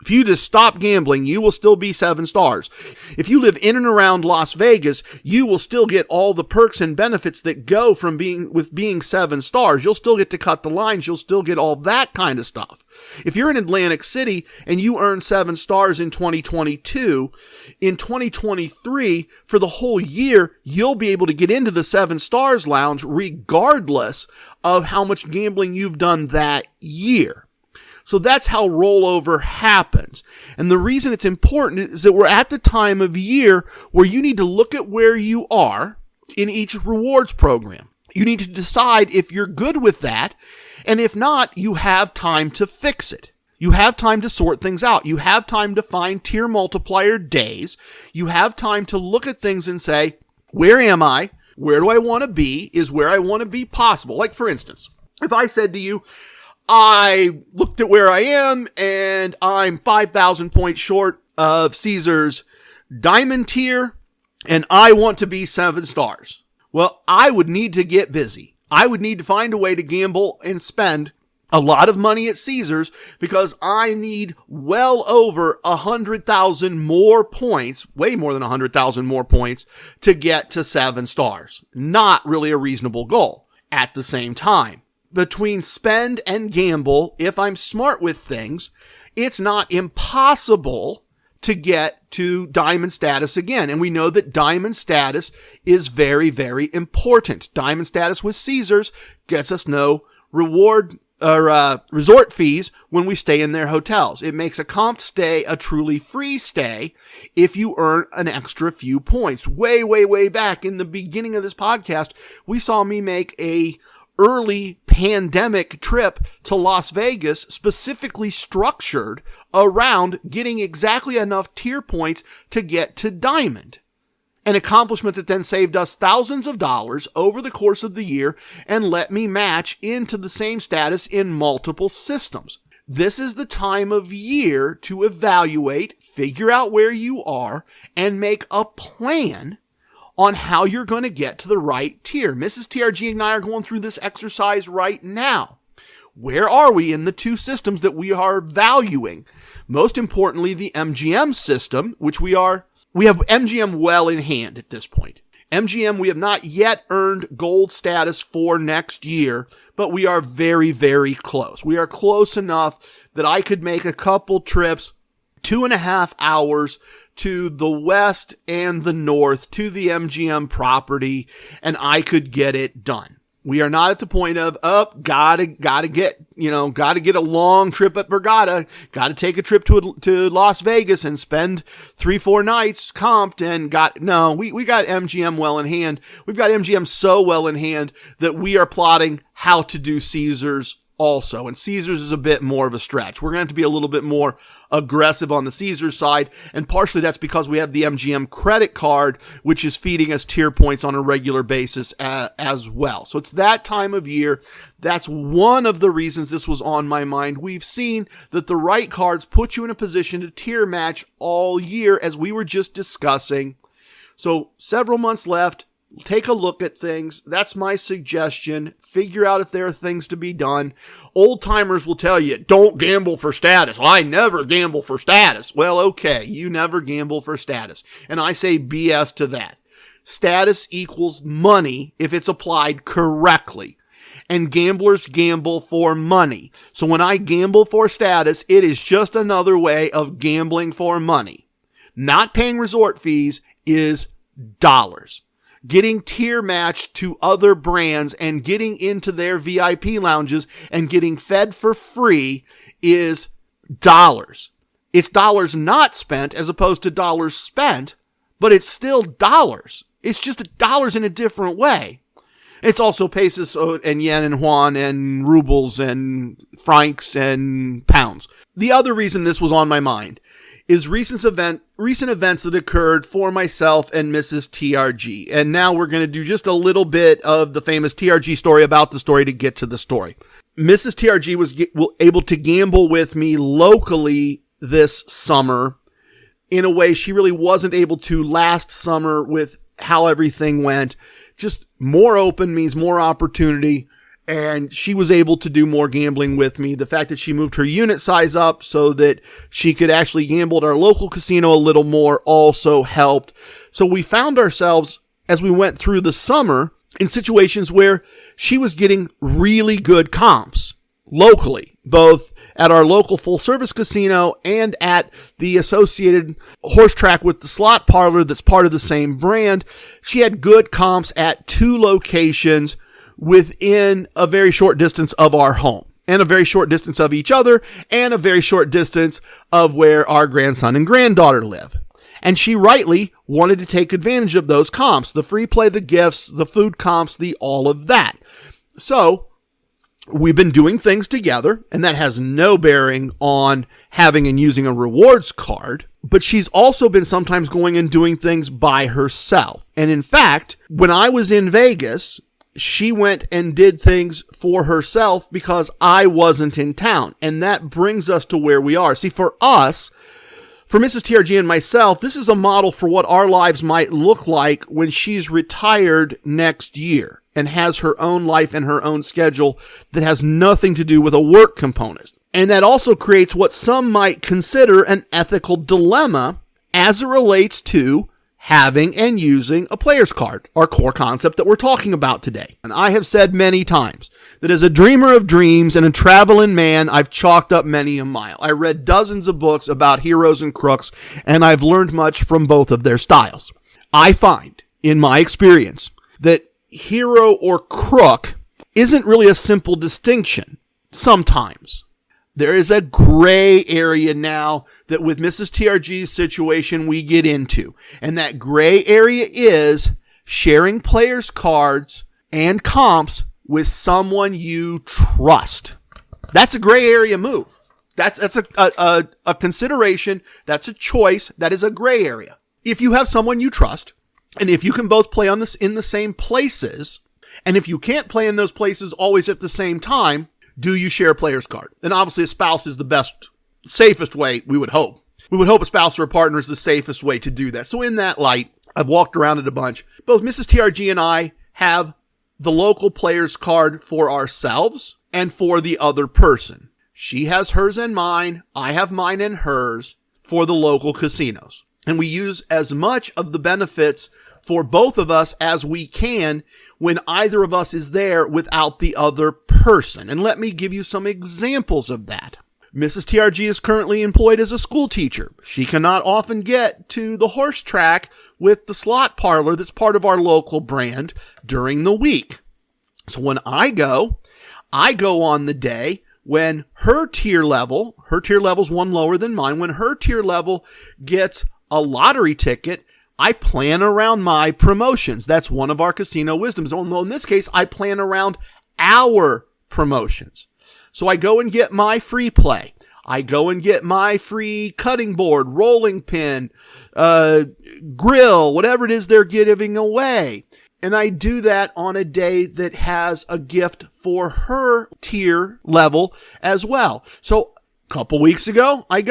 If you just stop gambling, you will still be 7 stars. If you live in and around Las Vegas, you will still get all the perks and benefits that go from being 7 stars. You'll still get to cut the lines. You'll still get all that kind of stuff. If you're in Atlantic City and you earn 7 stars in 2022, in 2023, for the whole year, you'll be able to get into the 7 stars lounge regardless of how much gambling you've done that year. So that's how rollover happens. And the reason it's important is that we're at the time of year where you need to look at where you are in each rewards program. You need to decide if you're good with that And if not, you have time to fix it. You have time to sort things out. You have time to find tier multiplier days. You have time to look at things and say, where am I? Where do I want to be? Is where I want to be possible? Like, for instance, if I said to you, I looked at where I am and I'm 5,000 points short of Caesar's diamond tier and I want to be 7 stars. Well, I would need to get busy. I would need to find a way to gamble and spend a lot of money at Caesars because I need well over 100,000 more points, way more than 100,000 more points to get to 7 stars. Not really a reasonable goal. At the same time, between spend and gamble, if I'm smart with things, it's not impossible to get to diamond status again. And we know that diamond status is very, very important. Diamond status with Caesars gets us no reward or resort fees when we stay in their hotels. It makes a comp stay a truly free stay if you earn an extra few points. Way, way, way back in the beginning of this podcast, we saw me make a early pandemic trip to Las Vegas specifically structured around getting exactly enough tier points to get to diamond. An accomplishment that then saved us thousands of dollars over the course of the year and let me match into the same status in multiple systems. This is the time of year to evaluate, figure out where you are, and make a plan on how you're going to get to the right tier. Mrs. TRG and I are going through this exercise right now. Where are we in the 2 systems that we are valuing? Most importantly, the MGM system, which we have MGM well in hand at this point. MGM, we have not yet earned gold status for next year, but we are very, very close. We are close enough that I could make a couple trips, 2.5 hours to the west and the north to the MGM property, and I could get it done. We are not at the point of, gotta get a long trip at Borgata, gotta take a trip to Las Vegas and spend 3-4 nights comped and we got MGM well in hand. We've got MGM so well in hand that we are plotting how to do Caesars also. And Caesars is a bit more of a stretch. We're going to have to be a little bit more aggressive on the Caesars side. And partially that's because we have the MGM credit card, which is feeding us tier points on a regular basis as well. So it's that time of year. That's one of the reasons this was on my mind. We've seen that the right cards put you in a position to tier match all year, as we were just discussing. So several months left. Take a look at things. That's my suggestion. Figure out if there are things to be done. Old timers will tell you, don't gamble for status. I never gamble for status. Well, okay, you never gamble for status. And I say BS to that. Status equals money if it's applied correctly. And gamblers gamble for money. So when I gamble for status, it is just another way of gambling for money. Not paying resort fees is dollars. Getting tier matched to other brands and getting into their VIP lounges and getting fed for free is dollars. It's dollars not spent as opposed to dollars spent, but it's still dollars. It's just dollars in a different way. It's also pesos and yen and yuan and rubles and francs and pounds. The other reason this was on my mind is recent events that occurred for myself and Mrs. TRG. And now we're going to do just a little bit of the famous TRG story about the story to get to the story. Mrs. TRG was able to gamble with me locally this summer in a way she really wasn't able to last summer with how everything went. Just more open means more opportunity. And she was able to do more gambling with me. The fact that she moved her unit size up so that she could actually gamble at our local casino a little more also helped. So we found ourselves, as we went through the summer, in situations where she was getting really good comps locally, both at our local full-service casino and at the associated horse track with the slot parlor that's part of the same brand. She had good comps at 2 locations within a very short distance of our home, and a very short distance of each other, and a very short distance of where our grandson and granddaughter live. And she rightly wanted to take advantage of those comps, the free play, the gifts, the food comps, the all of that. So we've been doing things together, and that has no bearing on having and using a rewards card. But she's also been sometimes going and doing things by herself. And in fact, when I was in Vegas, she went and did things for herself because I wasn't in town. And that brings us to where we are. See, for us, for Mrs. TRG and myself, this is a model for what our lives might look like when she's retired next year and has her own life and her own schedule that has nothing to do with a work component. And that also creates what some might consider an ethical dilemma as it relates to having and using a player's card, our core concept that we're talking about today. And I have said many times that as a dreamer of dreams and a traveling man, I've chalked up many a mile. I read dozens of books about heroes and crooks, and I've learned much from both of their styles. I find, in my experience, that hero or crook isn't really a simple distinction sometimes. There is a gray area now that with Mrs. TRG's situation we get into. And that gray area is sharing players' cards and comps with someone you trust. That's a gray area move. That's a consideration. That's a choice. That is a gray area. If you have someone you trust, and if you can both play on this in the same places, and if you can't play in those places always at the same time, do you share a player's card? And obviously a spouse is the best, safest way, we would hope. We would hope a spouse or a partner is the safest way to do that. So in that light, I've walked around it a bunch. Both Mrs. TRG and I have the local player's card for ourselves and for the other person. She has hers and mine. I have mine and hers for the local casinos. And we use as much of the benefits for both of us as we can when either of us is there without the other person. And let me give you some examples of that. Mrs. TRG is currently employed as a school teacher. She cannot often get to the horse track with the slot parlor that's part of our local brand during the week. So when I go on the day when her tier level's one lower than mine, when her tier level gets a lottery ticket, I plan around my promotions. That's one of our casino wisdoms. Although in this case, I plan around our promotions. So I go and get my free play. I go and get my free cutting board, rolling pin, grill, whatever it is they're giving away. And I do that on a day that has a gift for her tier level as well. So couple weeks ago, I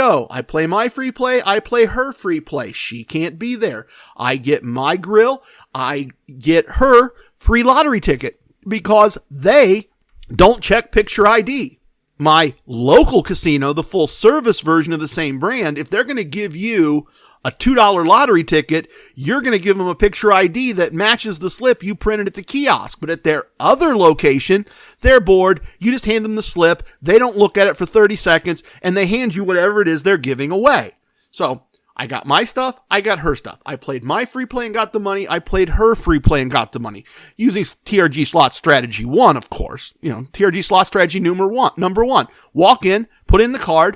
play my free play, I play her free play. She can't be there. I get my grill, I get her free lottery ticket because they don't check picture ID. My local casino, the full service version of the same brand, if they're going to give you a $2 lottery ticket, you're going to give them a picture ID that matches the slip you printed at the kiosk. But at their other location, their board, you just hand them the slip. They don't look at it for 30 seconds, and they hand you whatever it is they're giving away. So I got my stuff. I got her stuff. I played my free play and got the money. I played her free play and got the money. Using TRG slot strategy 1, of course. TRG slot strategy number one. Walk in, put in the card,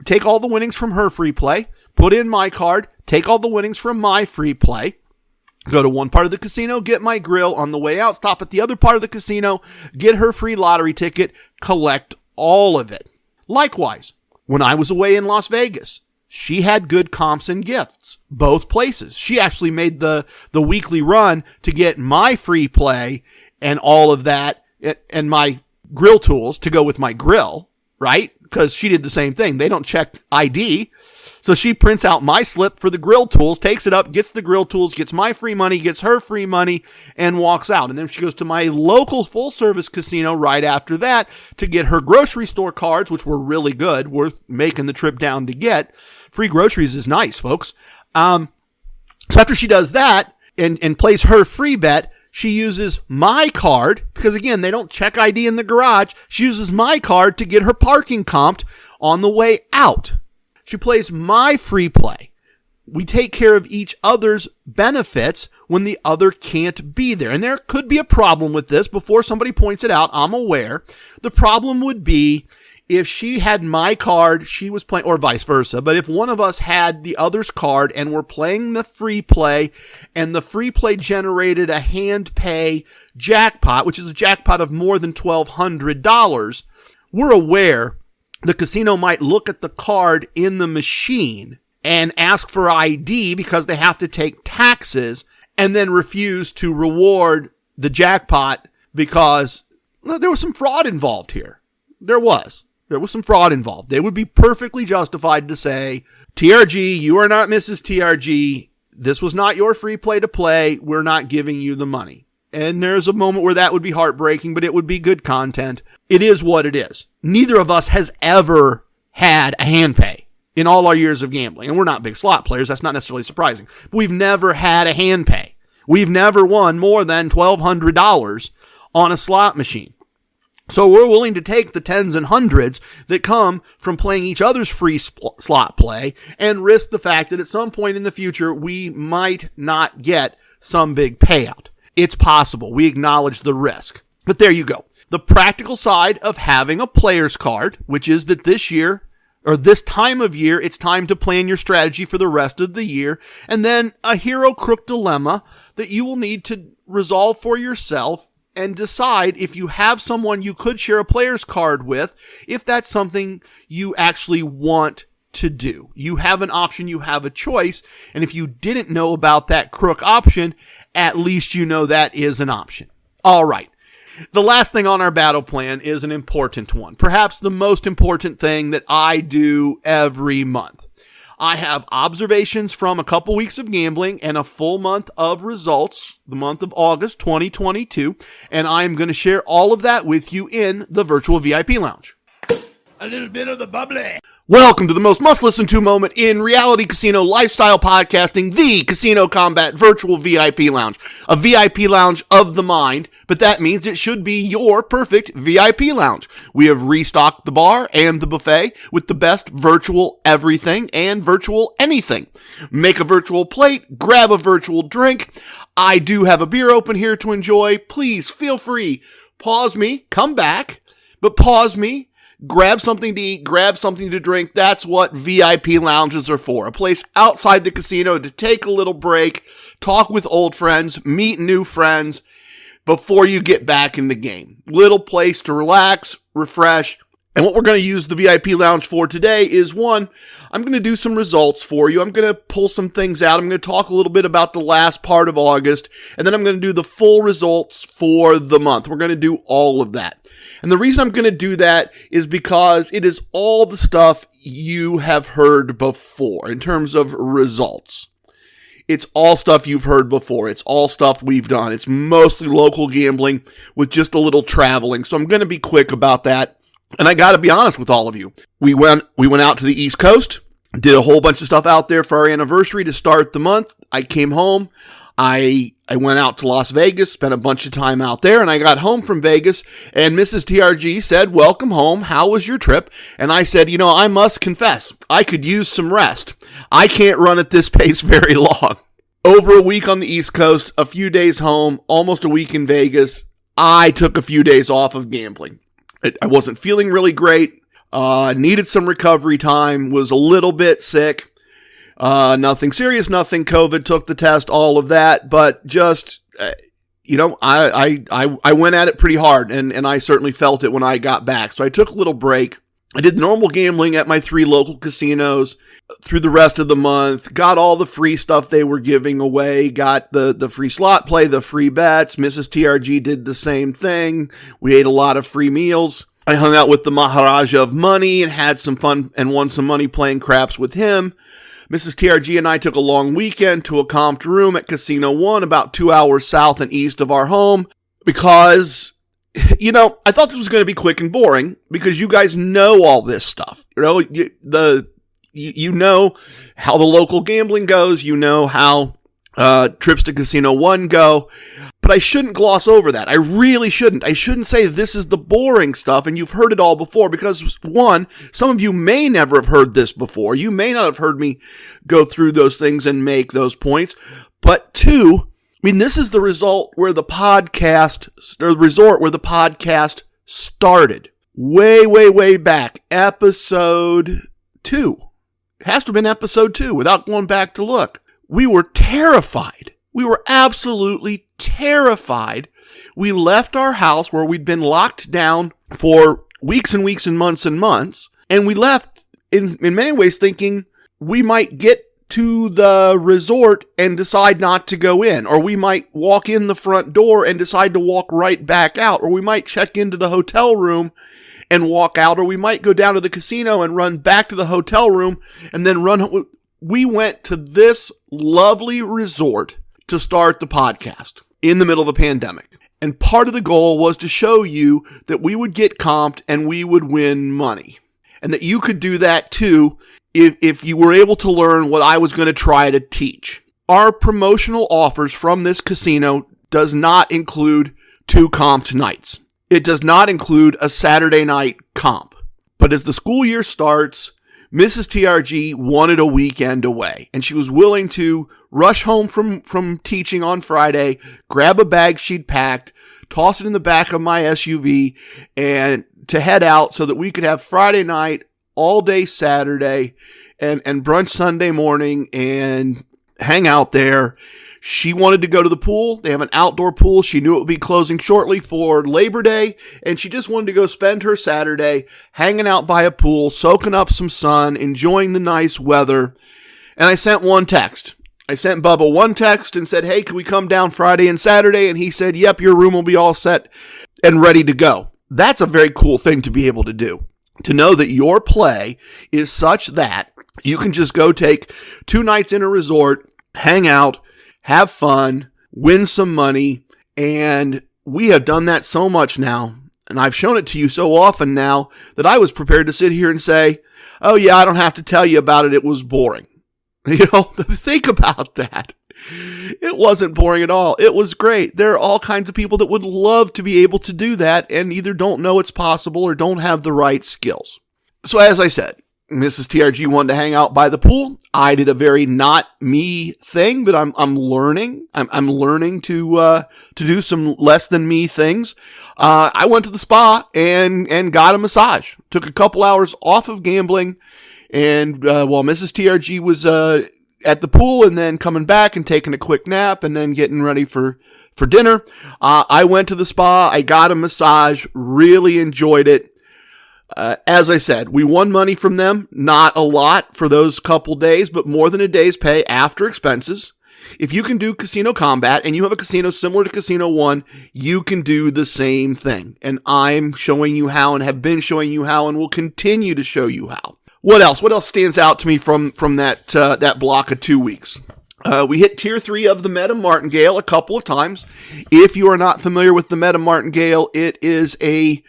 take all the winnings from her free play, put in my card, take all the winnings from my free play, go to one part of the casino, get my grill. On the way out, stop at the other part of the casino, get her free lottery ticket, collect all of it. Likewise, when I was away in Las Vegas, she had good comps and gifts, both places. She actually made the weekly run to get my free play and all of that, and my grill tools to go with my grill, right? Because she did the same thing. They don't check ID. So she prints out my slip for the grill tools, takes it up, gets the grill tools, gets my free money, gets her free money, and walks out. And then she goes to my local full-service casino right after that to get her grocery store cards, which were really good, worth making the trip down to get. Free groceries is nice, folks. So after she does that and plays her free bet, she uses my card, because again, they don't check ID in the garage. She uses my card to get her parking comped on the way out. She plays my free play. We take care of each other's benefits when the other can't be there. And there could be a problem with this. Before somebody points it out, I'm aware. The problem would be if she had my card, she was playing, or vice versa, but if one of us had the other's card and we're playing the free play, and the free play generated a hand pay jackpot, which is a jackpot of more than $1,200, we're aware the casino might look at the card in the machine and ask for ID because they have to take taxes, and then refuse to reward the jackpot because there was some fraud involved here. There was some fraud involved. They would be perfectly justified to say, TRG, you are not Mrs. TRG. This was not your free play to play. We're not giving you the money. And there's a moment where that would be heartbreaking, but it would be good content. It is what it is. Neither of us has ever had a hand pay in all our years of gambling. And we're not big slot players. That's not necessarily surprising. But we've never had a hand pay. We've never won more than $1,200 on a slot machine. So we're willing to take the tens and hundreds that come from playing each other's free slot play and risk the fact that at some point in the future, we might not get some big payout. It's possible. We acknowledge the risk. But there you go. The practical side of having a player's card, which is that this year, or this time of year, it's time to plan your strategy for the rest of the year. And then a hero-crook dilemma that you will need to resolve for yourself and decide if you have someone you could share a player's card with, if that's something you actually want to do. You have an option, you have a choice, and if you didn't know about that crook option, at least you know that is an option. All right. The last thing on our battle plan is an important one, perhaps the most important thing that I do every month. I have observations from a couple weeks of gambling and a full month of results, the month of August 2022, and I'm going to share all of that with you in the virtual VIP lounge. A little bit of the bubbly. Welcome to the most must-listen-to moment in reality casino lifestyle podcasting, the Casino Combat Virtual VIP Lounge. A VIP lounge of the mind, but that means it should be your perfect VIP lounge. We have restocked the bar and the buffet with the best virtual everything and virtual anything. Make a virtual plate, grab a virtual drink. I do have a beer open here to enjoy. Please feel free. Pause me, come back, but pause me. Grab something to eat, grab something to drink. That's what VIP lounges are for. A place outside the casino to take a little break, talk with old friends, meet new friends before you get back in the game. Little place to relax, refresh. And what we're going to use the VIP lounge for today is, one, I'm going to do some results for you. I'm going to pull some things out. I'm going to talk a little bit about the last part of August, and then I'm going to do the full results for the month. We're going to do all of that. And the reason I'm going to do that is because it is all the stuff you have heard before in terms of results. It's all stuff you've heard before. It's all stuff we've done. It's mostly local gambling with just a little traveling. So I'm going to be quick about that. And I got to be honest with all of you. We went out to the East Coast, did a whole bunch of stuff out there for our anniversary to start the month. I came home. I went out to Las Vegas, spent a bunch of time out there, and I got home from Vegas, and Mrs. TRG said, "Welcome home. How was your trip?" And I said, I must confess, I could use some rest. I can't run at this pace very long. Over a week on the East Coast, a few days home, almost a week in Vegas, I took a few days off of gambling. I wasn't feeling really great, needed some recovery time, was a little bit sick, nothing serious, nothing COVID, took the test, all of that, but just, I went at it pretty hard, and I certainly felt it when I got back, so I took a little break. I did normal gambling at my 3 local casinos through the rest of the month, got all the free stuff they were giving away, got the free slot play, the free bets. Mrs. TRG did the same thing. We ate a lot of free meals. I hung out with the Maharaja of Money and had some fun and won some money playing craps with him. Mrs. TRG and I took a long weekend to a comped room at Casino One about 2 hours south and east of our home because, I thought this was going to be quick and boring because you guys know all this stuff. You know how the local gambling goes. You know how trips to Casino One go. But I shouldn't gloss over that. I really shouldn't. I shouldn't say this is the boring stuff and you've heard it all before because, one, some of you may never have heard this before. You may not have heard me go through those things and make those points. But two, this is the resort where the podcast started. way back, episode 2. It has to have been episode 2 without going back to look. We were terrified. We were absolutely terrified. We left our house where we'd been locked down for weeks and weeks and months, and we left in many ways thinking we might get to the resort and decide not to go in, or we might walk in the front door and decide to walk right back out, or we might check into the hotel room and walk out, or we might go down to the casino and run back to the hotel room and then run. We went to this lovely resort to start the podcast in the middle of a pandemic. And part of the goal was to show you that we would get comped and we would win money. And that you could do that too if you were able to learn what I was going to try to teach. Our promotional offers from this casino does not include 2 comped nights. It does not include a Saturday night comp. But as the school year starts, Mrs. TRG wanted a weekend away, and she was willing to rush home from teaching on Friday, grab a bag she'd packed, toss it in the back of my SUV, and to head out so that we could have Friday night, all day Saturday, and brunch Sunday morning, and hang out there. She wanted to go to the pool. They have an outdoor pool. She knew it would be closing shortly for Labor Day, and she just wanted to go spend her Saturday hanging out by a pool, soaking up some sun, enjoying the nice weather. And I sent one text. I sent Bubba one text and said, hey, can we come down Friday and Saturday? And he said, yep, your room will be all set and ready to go. That's a very cool thing to be able to do. To know that your play is such that you can just go take 2 nights in a resort, hang out, have fun, win some money, and we have done that so much now, and I've shown it to you so often now that I was prepared to sit here and say, oh yeah, I don't have to tell you about it, it was boring. You know, think about that. It wasn't boring at all. It was great. There are all kinds of people that would love to be able to do that and either don't know it's possible or don't have the right skills. So as I said, Mrs. TRG wanted to hang out by the pool. I did a very not me thing, but I'm learning. I'm learning to do some less than me things. I went to the spa and got a massage. Took a couple hours off of gambling, and while Mrs. TRG was at the pool and then coming back and taking a quick nap and then getting ready for dinner, I went to the spa. I got a massage. Really enjoyed it. As I said, we won money from them, not a lot for those couple days, but more than a day's pay after expenses. If you can do Casino Combat and you have a casino similar to Casino One, you can do the same thing. And I'm showing you how and have been showing you how and will continue to show you how. What else? What else stands out to me from that block of 2 weeks? We hit Tier 3 of the Meta Martingale a couple of times. If you are not familiar with the Meta Martingale, it is a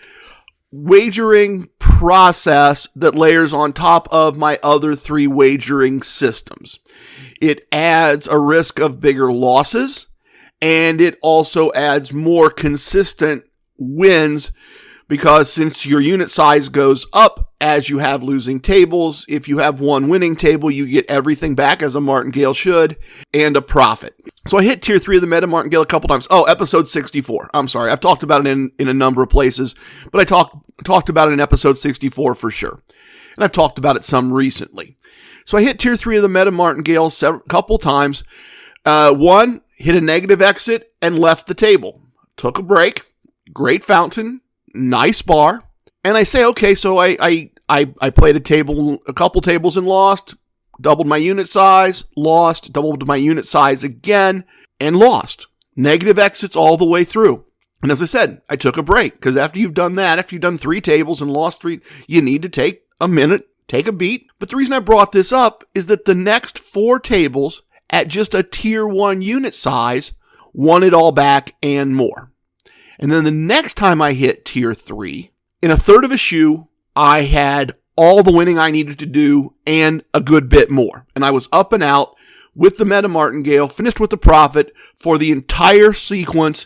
wagering process that layers on top of my other 3 wagering systems. It adds a risk of bigger losses, and it also adds more consistent wins because since your unit size goes up as you have losing tables, if you have one winning table, you get everything back as a Martingale should and a profit. So I hit Tier 3 of the Meta Martingale a couple times. Oh, episode 64. I'm sorry. I've talked about it in a number of places, but I talked about it in episode 64 for sure. And I've talked about it some recently. So I hit Tier 3 of the Meta Martingale a couple times. One, hit a negative exit and left the table. Took a break. Great fountain. Nice bar. And I say, okay, so I played a couple tables and lost. Doubled my unit size, lost, doubled my unit size again, and lost. Negative exits all the way through. And as I said, I took a break because after you've done that, after you've done 3 tables and lost 3, you need to take a minute, take a beat. But the reason I brought this up is that the next 4 tables at just a Tier 1 unit size won it all back and more. And then the next time I hit Tier 3, in a third of a shoe, I had all the winning I needed to do and a good bit more. And I was up and out with the Meta Martingale, finished with the profit for the entire sequence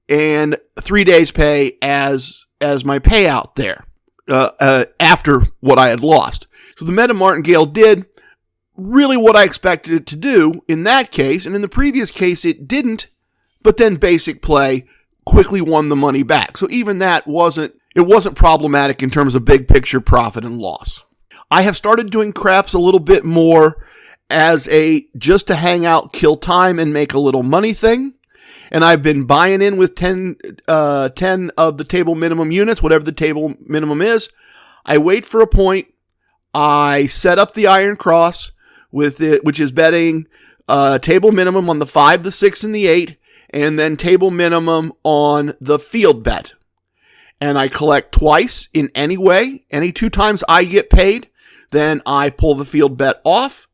and 3 days pay as my payout there after what I had lost. So the Meta Martingale did really what I expected it to do in that case, and in the previous case it didn't, but then basic play quickly won the money back. So even that wasn't It wasn't problematic in terms of big picture profit and loss. I have started doing craps a little bit more as a just to hang out, kill time, and make a little money thing. And I've been buying in with 10 of the table minimum units, whatever the table minimum is. I wait for a point. I set up the Iron Cross with it, which is betting table minimum on the 5, the 6, and the 8, and then table minimum on the field bet. And I collect twice in any way. Any 2 times I get paid, then I pull the field bet off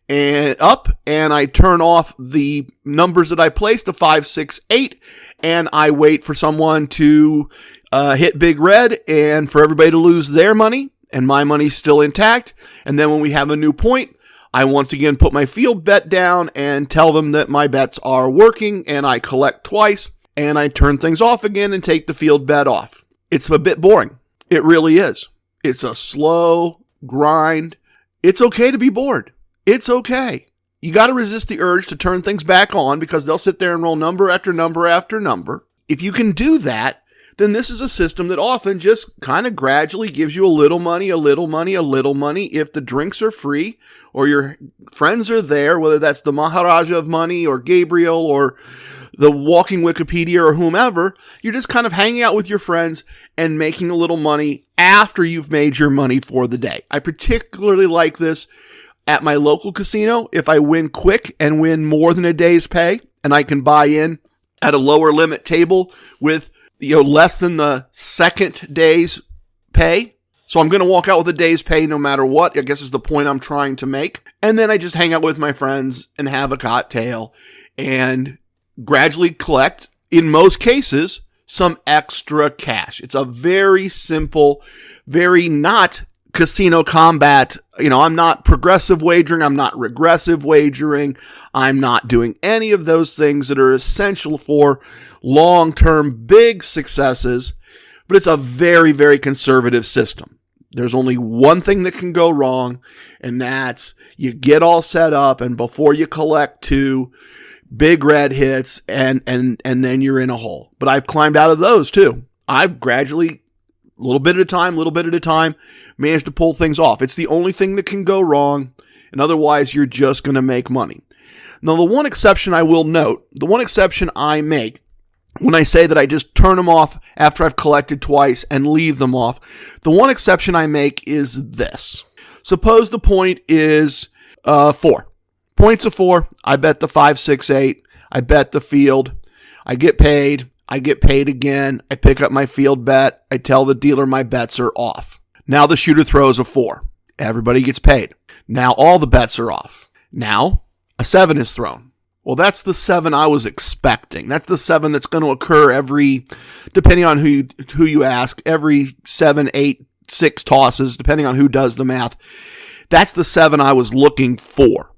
and up, and I turn off the numbers that I placed, the 5, 6, 8, and I wait for someone to hit big red and for everybody to lose their money, and my money's still intact. And then when we have a new point, I once again put my field bet down and tell them that my bets are working, and I collect twice, and I turn things off again and take the field bet off. It's a bit boring. It really is. It's a slow grind. It's okay to be bored. It's okay. You got to resist the urge to turn things back on because they'll sit there and roll number after number after number. If you can do that, then this is a system that often just kind of gradually gives you a little money, a little money, a little money. If the drinks are free or your friends are there, whether that's the Maharaja of Money or Gabriel or the Walking Wikipedia or whomever, you're just kind of hanging out with your friends and making a little money after you've made your money for the day. I particularly like this at my local casino. If I win quick and win more than a day's pay, and I can buy in at a lower limit table with less than the second day's pay. So I'm going to walk out with a day's pay no matter what, I guess is the point I'm trying to make. And then I just hang out with my friends and have a cocktail and gradually collect, in most cases, some extra cash. It's a very simple, very not casino combat. I'm not progressive wagering. I'm not regressive wagering. I'm not doing any of those things that are essential for long-term big successes, but it's a very, very conservative system. There's only one thing that can go wrong, and that's you get all set up, and before you collect 2 big red hits, and then you're in a hole. But I've climbed out of those too. I've gradually, a little bit at a time, managed to pull things off. It's the only thing that can go wrong, and otherwise you're just going to make money. Now, the one exception I will note, the one exception I make when I say that I just turn them off after I've collected twice and leave them off, the one exception I make is this. Suppose the point is 4. Points of 4, I bet the 5, 6, 8, I bet the field, I get paid again, I pick up my field bet, I tell the dealer my bets are off. Now the shooter throws a 4. Everybody gets paid. Now all the bets are off. Now a 7 is thrown. Well, that's the 7 I was expecting. That's the 7 that's going to occur every, depending on who you ask, every 7, 8, 6 tosses, depending on who does the math. That's the 7 I was looking for.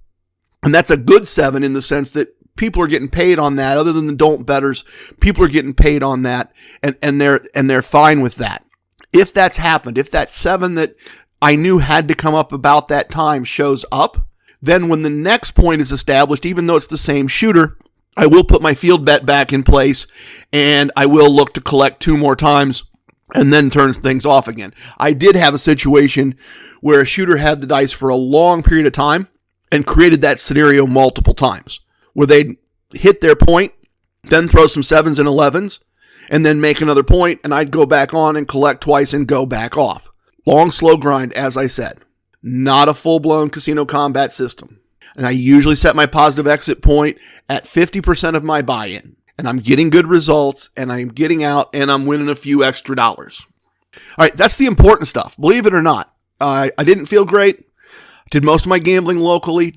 And that's a good 7 in the sense that people are getting paid on that. Other than the don't bettors, people are getting paid on that, and they're fine with that. If that's happened, if that 7 that I knew had to come up about that time shows up, then when the next point is established, even though it's the same shooter, I will put my field bet back in place, and I will look to collect 2 more times and then turn things off again. I did have a situation where a shooter had the dice for a long period of time and created that scenario multiple times, where they'd hit their point, then throw some 7s and 11s, and then make another point, and I'd go back on and collect twice and go back off. Long, slow grind, as I said. Not a full-blown casino combat system. And I usually set my positive exit point at 50% of my buy-in. And I'm getting good results, and I'm getting out, and I'm winning a few extra dollars. All right, that's the important stuff. Believe it or not, I didn't feel great. Did most of my gambling locally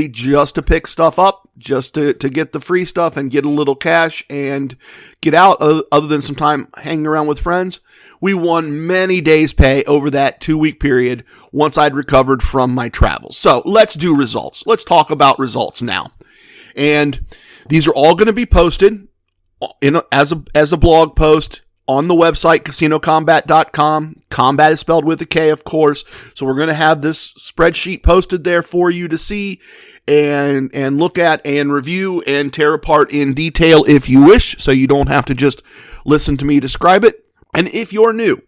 just to pick stuff up, just to get the free stuff and get a little cash and get out, other than some time hanging around with friends. We won many days' pay over that 2-week period once I'd recovered from my travels. So let's do results. Let's talk about results now. And these are all going to be posted as a blog post on the website, casinocombat.com. Combat is spelled with a K, of course. So we're going to have this spreadsheet posted there for you to see and look at and review and tear apart in detail if you wish, so you don't have to just listen to me describe it. And if you're new,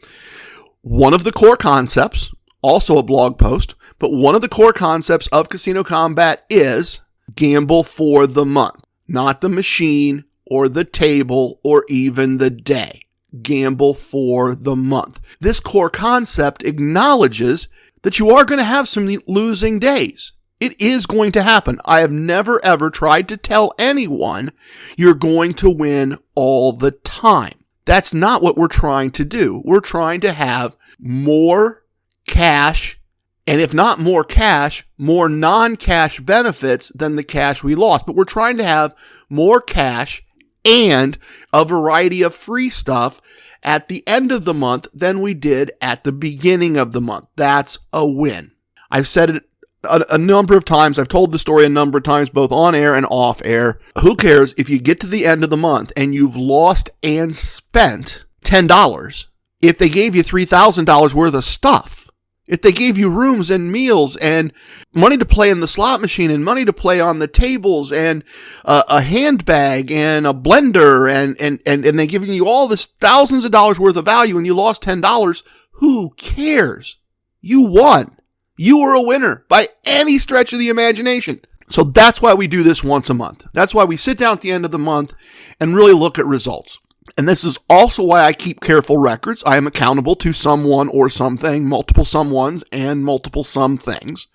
one of the core concepts, also a blog post, but one of the core concepts of Casino Combat is gamble for the month, not the machine or the table or even the day. Gamble for the month. This core concept acknowledges that you are going to have some losing days. It is going to happen. I have never ever tried to tell anyone you're going to win all the time. That's not what we're trying to do. We're trying to have more cash, and if not more cash, more non-cash benefits than the cash we lost. But we're trying to have more cash and a variety of free stuff at the end of the month than we did at the beginning of the month. That's a win. I've said it a number of times. I've told the story a number of times, both on air and off air. Who cares if you get to the end of the month and you've lost and spent $10 if they gave you $3,000 worth of stuff? If they gave you rooms and meals and money to play in the slot machine and money to play on the tables and a handbag and a blender and they giving you all this thousands of dollars worth of value and you lost $10, who cares? You won. You were a winner by any stretch of the imagination. So that's why we do this once a month. That's why we sit down at the end of the month and really look at results. And this is also why I keep careful records. I am accountable to someone or something, multiple someones and multiple some things.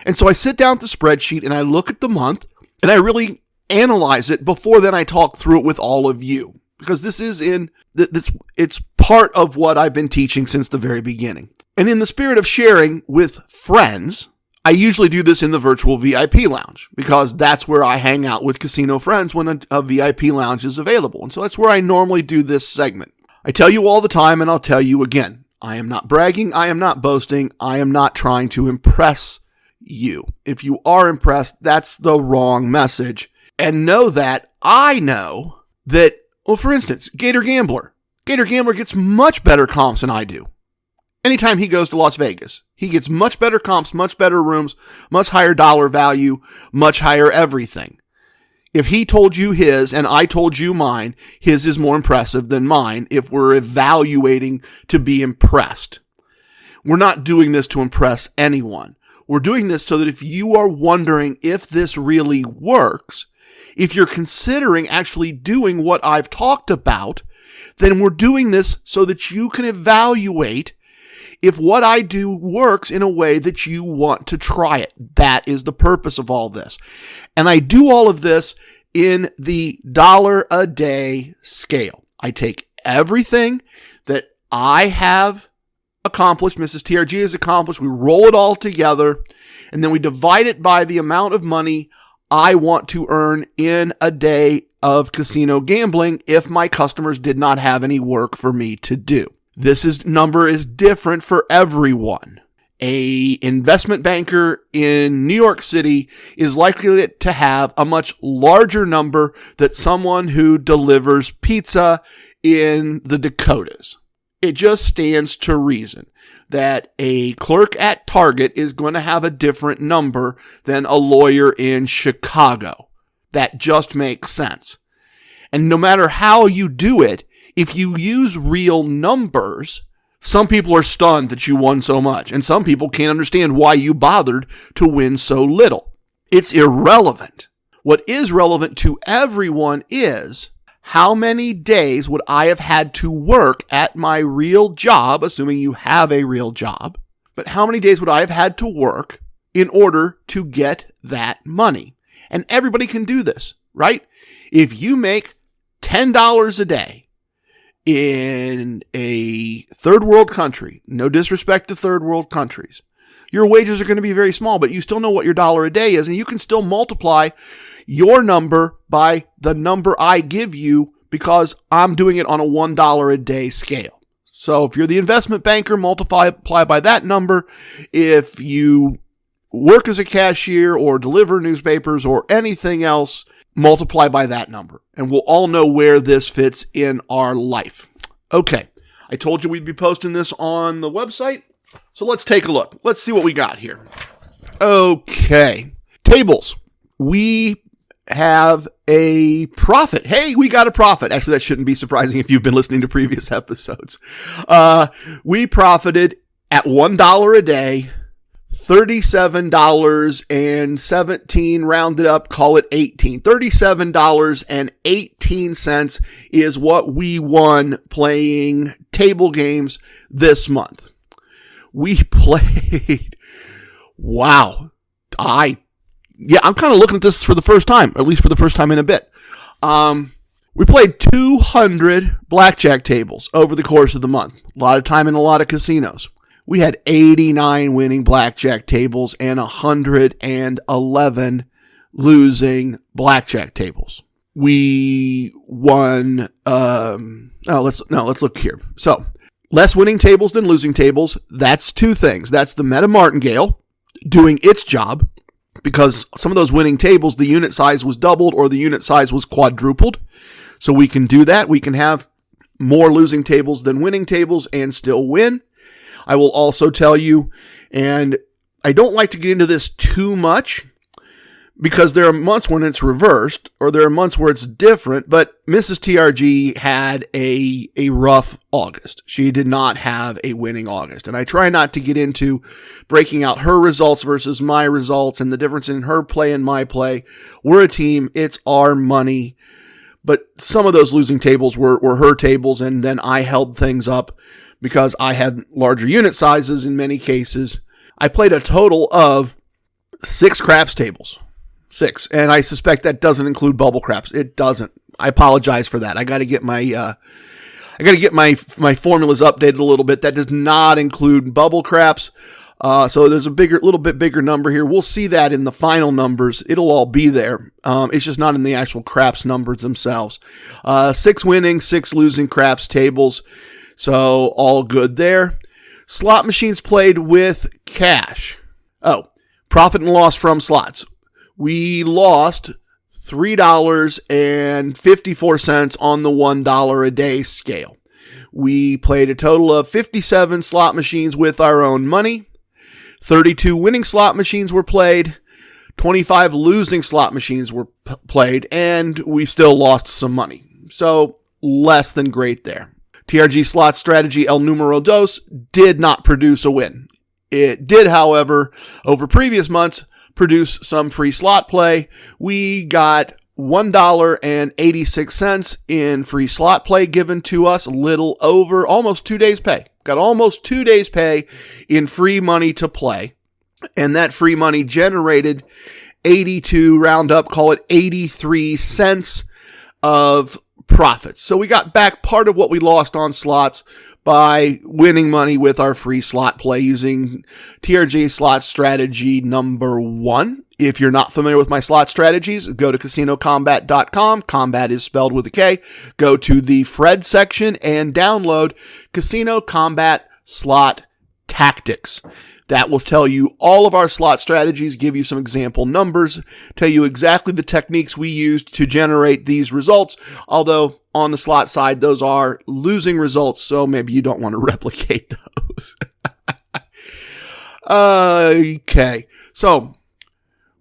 And so I sit down at the spreadsheet and I look at the month and I really analyze it before then I talk through it with all of you. Because this is it's part of what I've been teaching since the very beginning. And in the spirit of sharing with friends, I usually do this in the virtual VIP lounge because that's where I hang out with casino friends when a VIP lounge is available. And so that's where I normally do this segment. I tell you all the time, and I'll tell you again, I am not bragging. I am not boasting. I am not trying to impress you. If you are impressed, that's the wrong message. And know that I know that, well, for instance, Gator Gambler gets much better comps than I do. Anytime he goes to Las Vegas, he gets much better comps, much better rooms, much higher dollar value, much higher everything. If he told you his and I told you mine, his is more impressive than mine if we're evaluating to be impressed. We're not doing this to impress anyone. We're doing this so that if you are wondering if this really works, if you're considering actually doing what I've talked about, then we're doing this so that you can evaluate if what I do works in a way that you want to try it. That is the purpose of all this. And I do all of this in the dollar a day scale. I take everything that I have accomplished, Mrs. TRG has accomplished, we roll it all together, and then we divide it by the amount of money I want to earn in a day of casino gambling if my customers did not have any work for me to do. This number is different for everyone. A investment banker in New York City is likely to have a much larger number than someone who delivers pizza in the Dakotas. It just stands to reason that a clerk at Target is going to have a different number than a lawyer in Chicago. That just makes sense. And no matter how you do it, if you use real numbers, some people are stunned that you won so much, and some people can't understand why you bothered to win so little. It's irrelevant. What is relevant to everyone is how many days would I have had to work at my real job, assuming you have a real job, but how many days would I have had to work in order to get that money? And everybody can do this, right? If you make $10 a day, in a third world country, no disrespect to third world countries, your wages are going to be very small, but you still know what your dollar a day is, and you can still multiply your number by the number I give you because I'm doing it on a $1 a day scale. So if you're the investment banker, multiply by that number. If you work as a cashier or deliver newspapers or anything else, multiply by that number, and we'll all know where this fits in our life. Okay, I told you we'd be posting this on the website, so let's take a look. Let's see what we got here. Okay, tables. We have a profit. Hey, we got a profit. Actually, that shouldn't be surprising if you've been listening to previous episodes. We profited at $1 a day, $37.17, rounded up, call it 18. $37.18 is what we won playing table games this month. We played, wow. I'm kind of looking at this for the first time, at least for the first time in a bit. We played 200 blackjack tables over the course of the month. A lot of time in a lot of casinos. We had 89 winning blackjack tables and 111 losing blackjack tables. We won, let's look here. So, less winning tables than losing tables. That's two things. That's the meta martingale doing its job, because some of those winning tables, the unit size was doubled or the unit size was quadrupled. So we can do that. We can have more losing tables than winning tables and still win. I will also tell you, and I don't like to get into this too much because there are months when it's reversed or there are months where it's different, but Mrs. TRG had a rough August. She did not have a winning August. And I try not to get into breaking out her results versus my results and the difference in her play and my play. We're a team. It's our money. But some of those losing tables were her tables, and then I held things up because I had larger unit sizes in many cases. I played a total of 6 craps tables. 6. And I suspect that doesn't include bubble craps. It doesn't. I apologize for that. I got to get my formulas updated a little bit. That does not include bubble craps. So there's a little bit bigger number here. We'll see that in the final numbers. It'll all be there. It's just not in the actual craps numbers themselves. 6 winning, 6 losing craps tables. So all good there. Slot machines played with cash. Oh, profit and loss from slots. We lost $3.54 on the $1 a day scale. We played a total of 57 slot machines with our own money. 32 winning slot machines were played. 25 losing slot machines were played, and we still lost some money. So less than great there. TRG slot strategy El Numero Dos did not produce a win. It did, however, over previous months, produce some free slot play. We got $1.86 in free slot play given to us, a little over almost 2 days pay. Got almost 2 days pay in free money to play. And that free money generated 82, round up, call it 83 cents of profits. So we got back part of what we lost on slots by winning money with our free slot play using TRG slot strategy number 1. If you're not familiar with my slot strategies, go to CasinoCombat.com. Combat is spelled with a K. Go to the Fred section and download Casino Combat Slot Tactics. That will tell you all of our slot strategies, give you some example numbers, tell you exactly the techniques we used to generate these results. Although on the slot side, those are losing results, so maybe you don't want to replicate those. Okay, so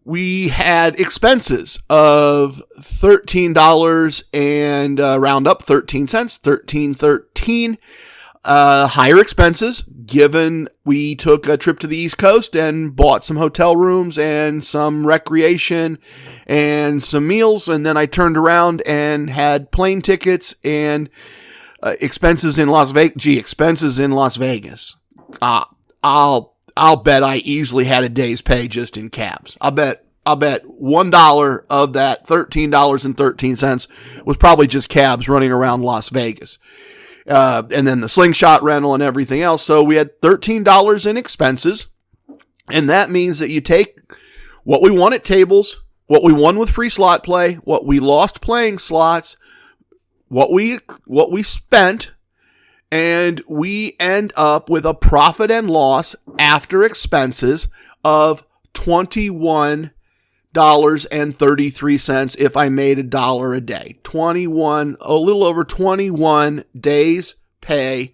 we had expenses of $13 and round up 13 cents, $13.13. Higher expenses, given we took a trip to the East Coast and bought some hotel rooms and some recreation and some meals, and then I turned around and had plane tickets and expenses in Las Vegas. Expenses in Las Vegas. I'll bet I easily had a day's pay just in cabs. I'll bet $1 of that $13.13 was probably just cabs running around Las Vegas. And then the slingshot rental and everything else. So we had $13 in expenses. And that means that you take what we won at tables, what we won with free slot play, what we lost playing slots, what we spent, and we end up with a profit and loss after expenses of $21.33 if I made $1 a day. A little over 21 days pay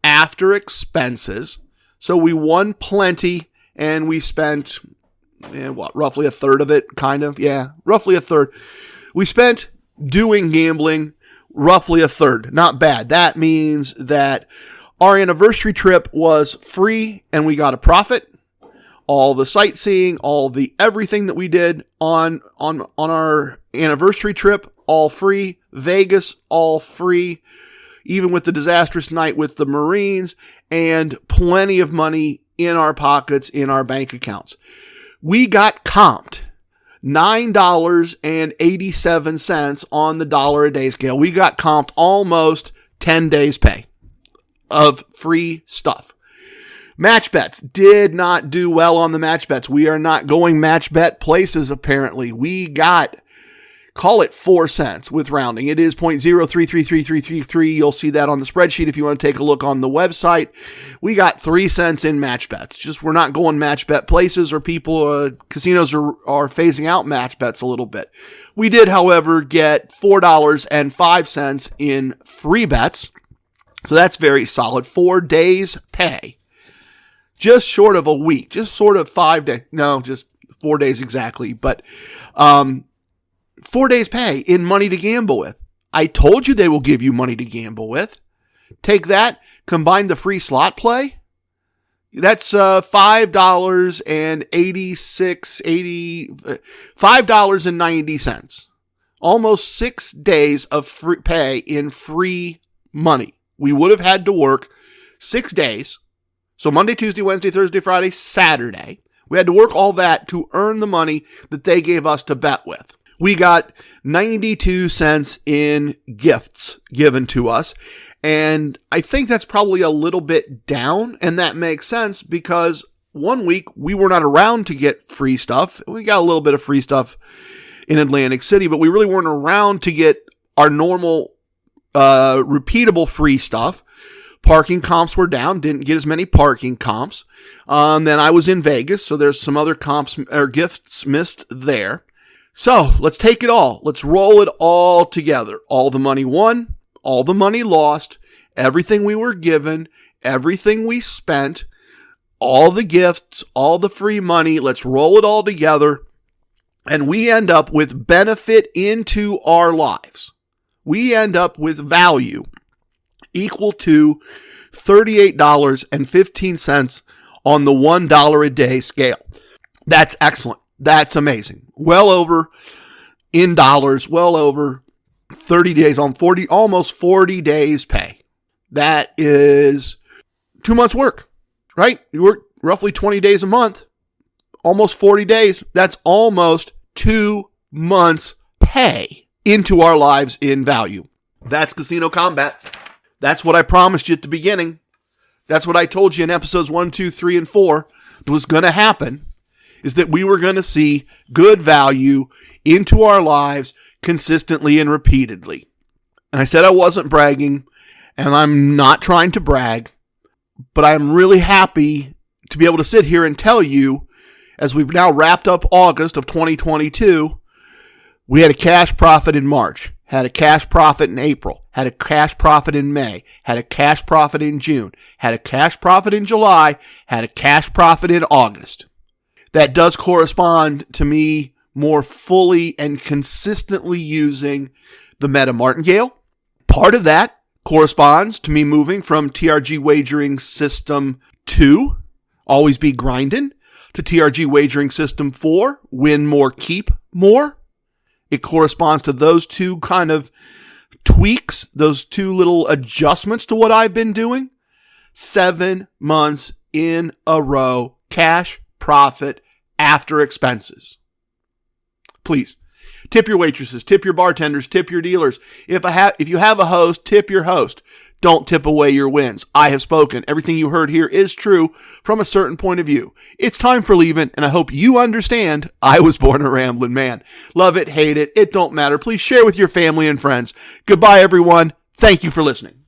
after expenses. So we won plenty and we spent roughly a third of it, kind of. Yeah, roughly a third. We spent doing gambling roughly a third. Not bad. That means that our anniversary trip was free and we got a profit. All the sightseeing, all the everything that we did on our anniversary trip, all free. Vegas, all free. Even with the disastrous night with the Marines, and plenty of money in our pockets, in our bank accounts. We got comped $9.87 on the dollar a day scale. We got comped almost 10 days pay of free stuff. Match bets did not do well on the match bets. We are not going match bet places, apparently. We got, call it 4 cents with rounding. It is 0.033333. You'll see that on the spreadsheet if you want to take a look on the website. We got 3 cents in match bets. Just we're not going match bet places, or casinos are phasing out match bets a little bit. We did, however, get $4.05 in free bets. So that's very solid. 4 days pay. Just short of a week, just sort of 5 days. No, just 4 days exactly. But 4 days pay in money to gamble with. I told you they will give you money to gamble with. Take that, combine the free slot play. That's $5.90. Almost 6 days of free pay in free money. We would have had to work 6 days. So Monday, Tuesday, Wednesday, Thursday, Friday, Saturday. We had to work all that to earn the money that they gave us to bet with. We got 92 cents in gifts given to us. And I think that's probably a little bit down. And that makes sense because 1 week we were not around to get free stuff. We got a little bit of free stuff in Atlantic City, but we really weren't around to get our normal, repeatable free stuff. Parking comps were down, didn't get as many parking comps. Then I was in Vegas, so there's some other comps or gifts missed there. So let's take it all. Let's roll it all together. All the money won, all the money lost, everything we were given, everything we spent, all the gifts, all the free money. Let's roll it all together. And we end up with benefit into our lives. We end up with value equal to $38.15 on the $1 a day scale. That's excellent. That's amazing. Well over, in dollars, well over 30 days on almost 40 days pay. That is 2 months work, right? You work roughly 20 days a month, almost 40 days. That's almost 2 months pay into our lives in value. That's Casino Combat. That's what I promised you at the beginning. That's what I told you in episodes 1, 2, 3, and 4 was going to happen, is that we were going to see good value into our lives consistently and repeatedly. And I said I wasn't bragging, and I'm not trying to brag, but I'm really happy to be able to sit here and tell you, as we've now wrapped up August of 2022, we had a cash profit in March, had a cash profit in April, had a cash profit in May, had a cash profit in June, had a cash profit in July, had a cash profit in August. That does correspond to me more fully and consistently using the Meta Martingale. Part of that corresponds to me moving from TRG Wagering System 2, Always Be Grindin', to TRG Wagering System 4, Win More, Keep More. It corresponds to those two kind of tweaks, those two little adjustments to what I've been doing. 7 months in a row, cash profit after expenses. Please, tip your waitresses, tip your bartenders, tip your dealers. If you have a host, tip your host. Don't tip away your wins. I have spoken. Everything you heard here is true from a certain point of view. It's time for leaving, and I hope you understand I was born a rambling man. Love it, hate it, it don't matter. Please share with your family and friends. Goodbye, everyone. Thank you for listening.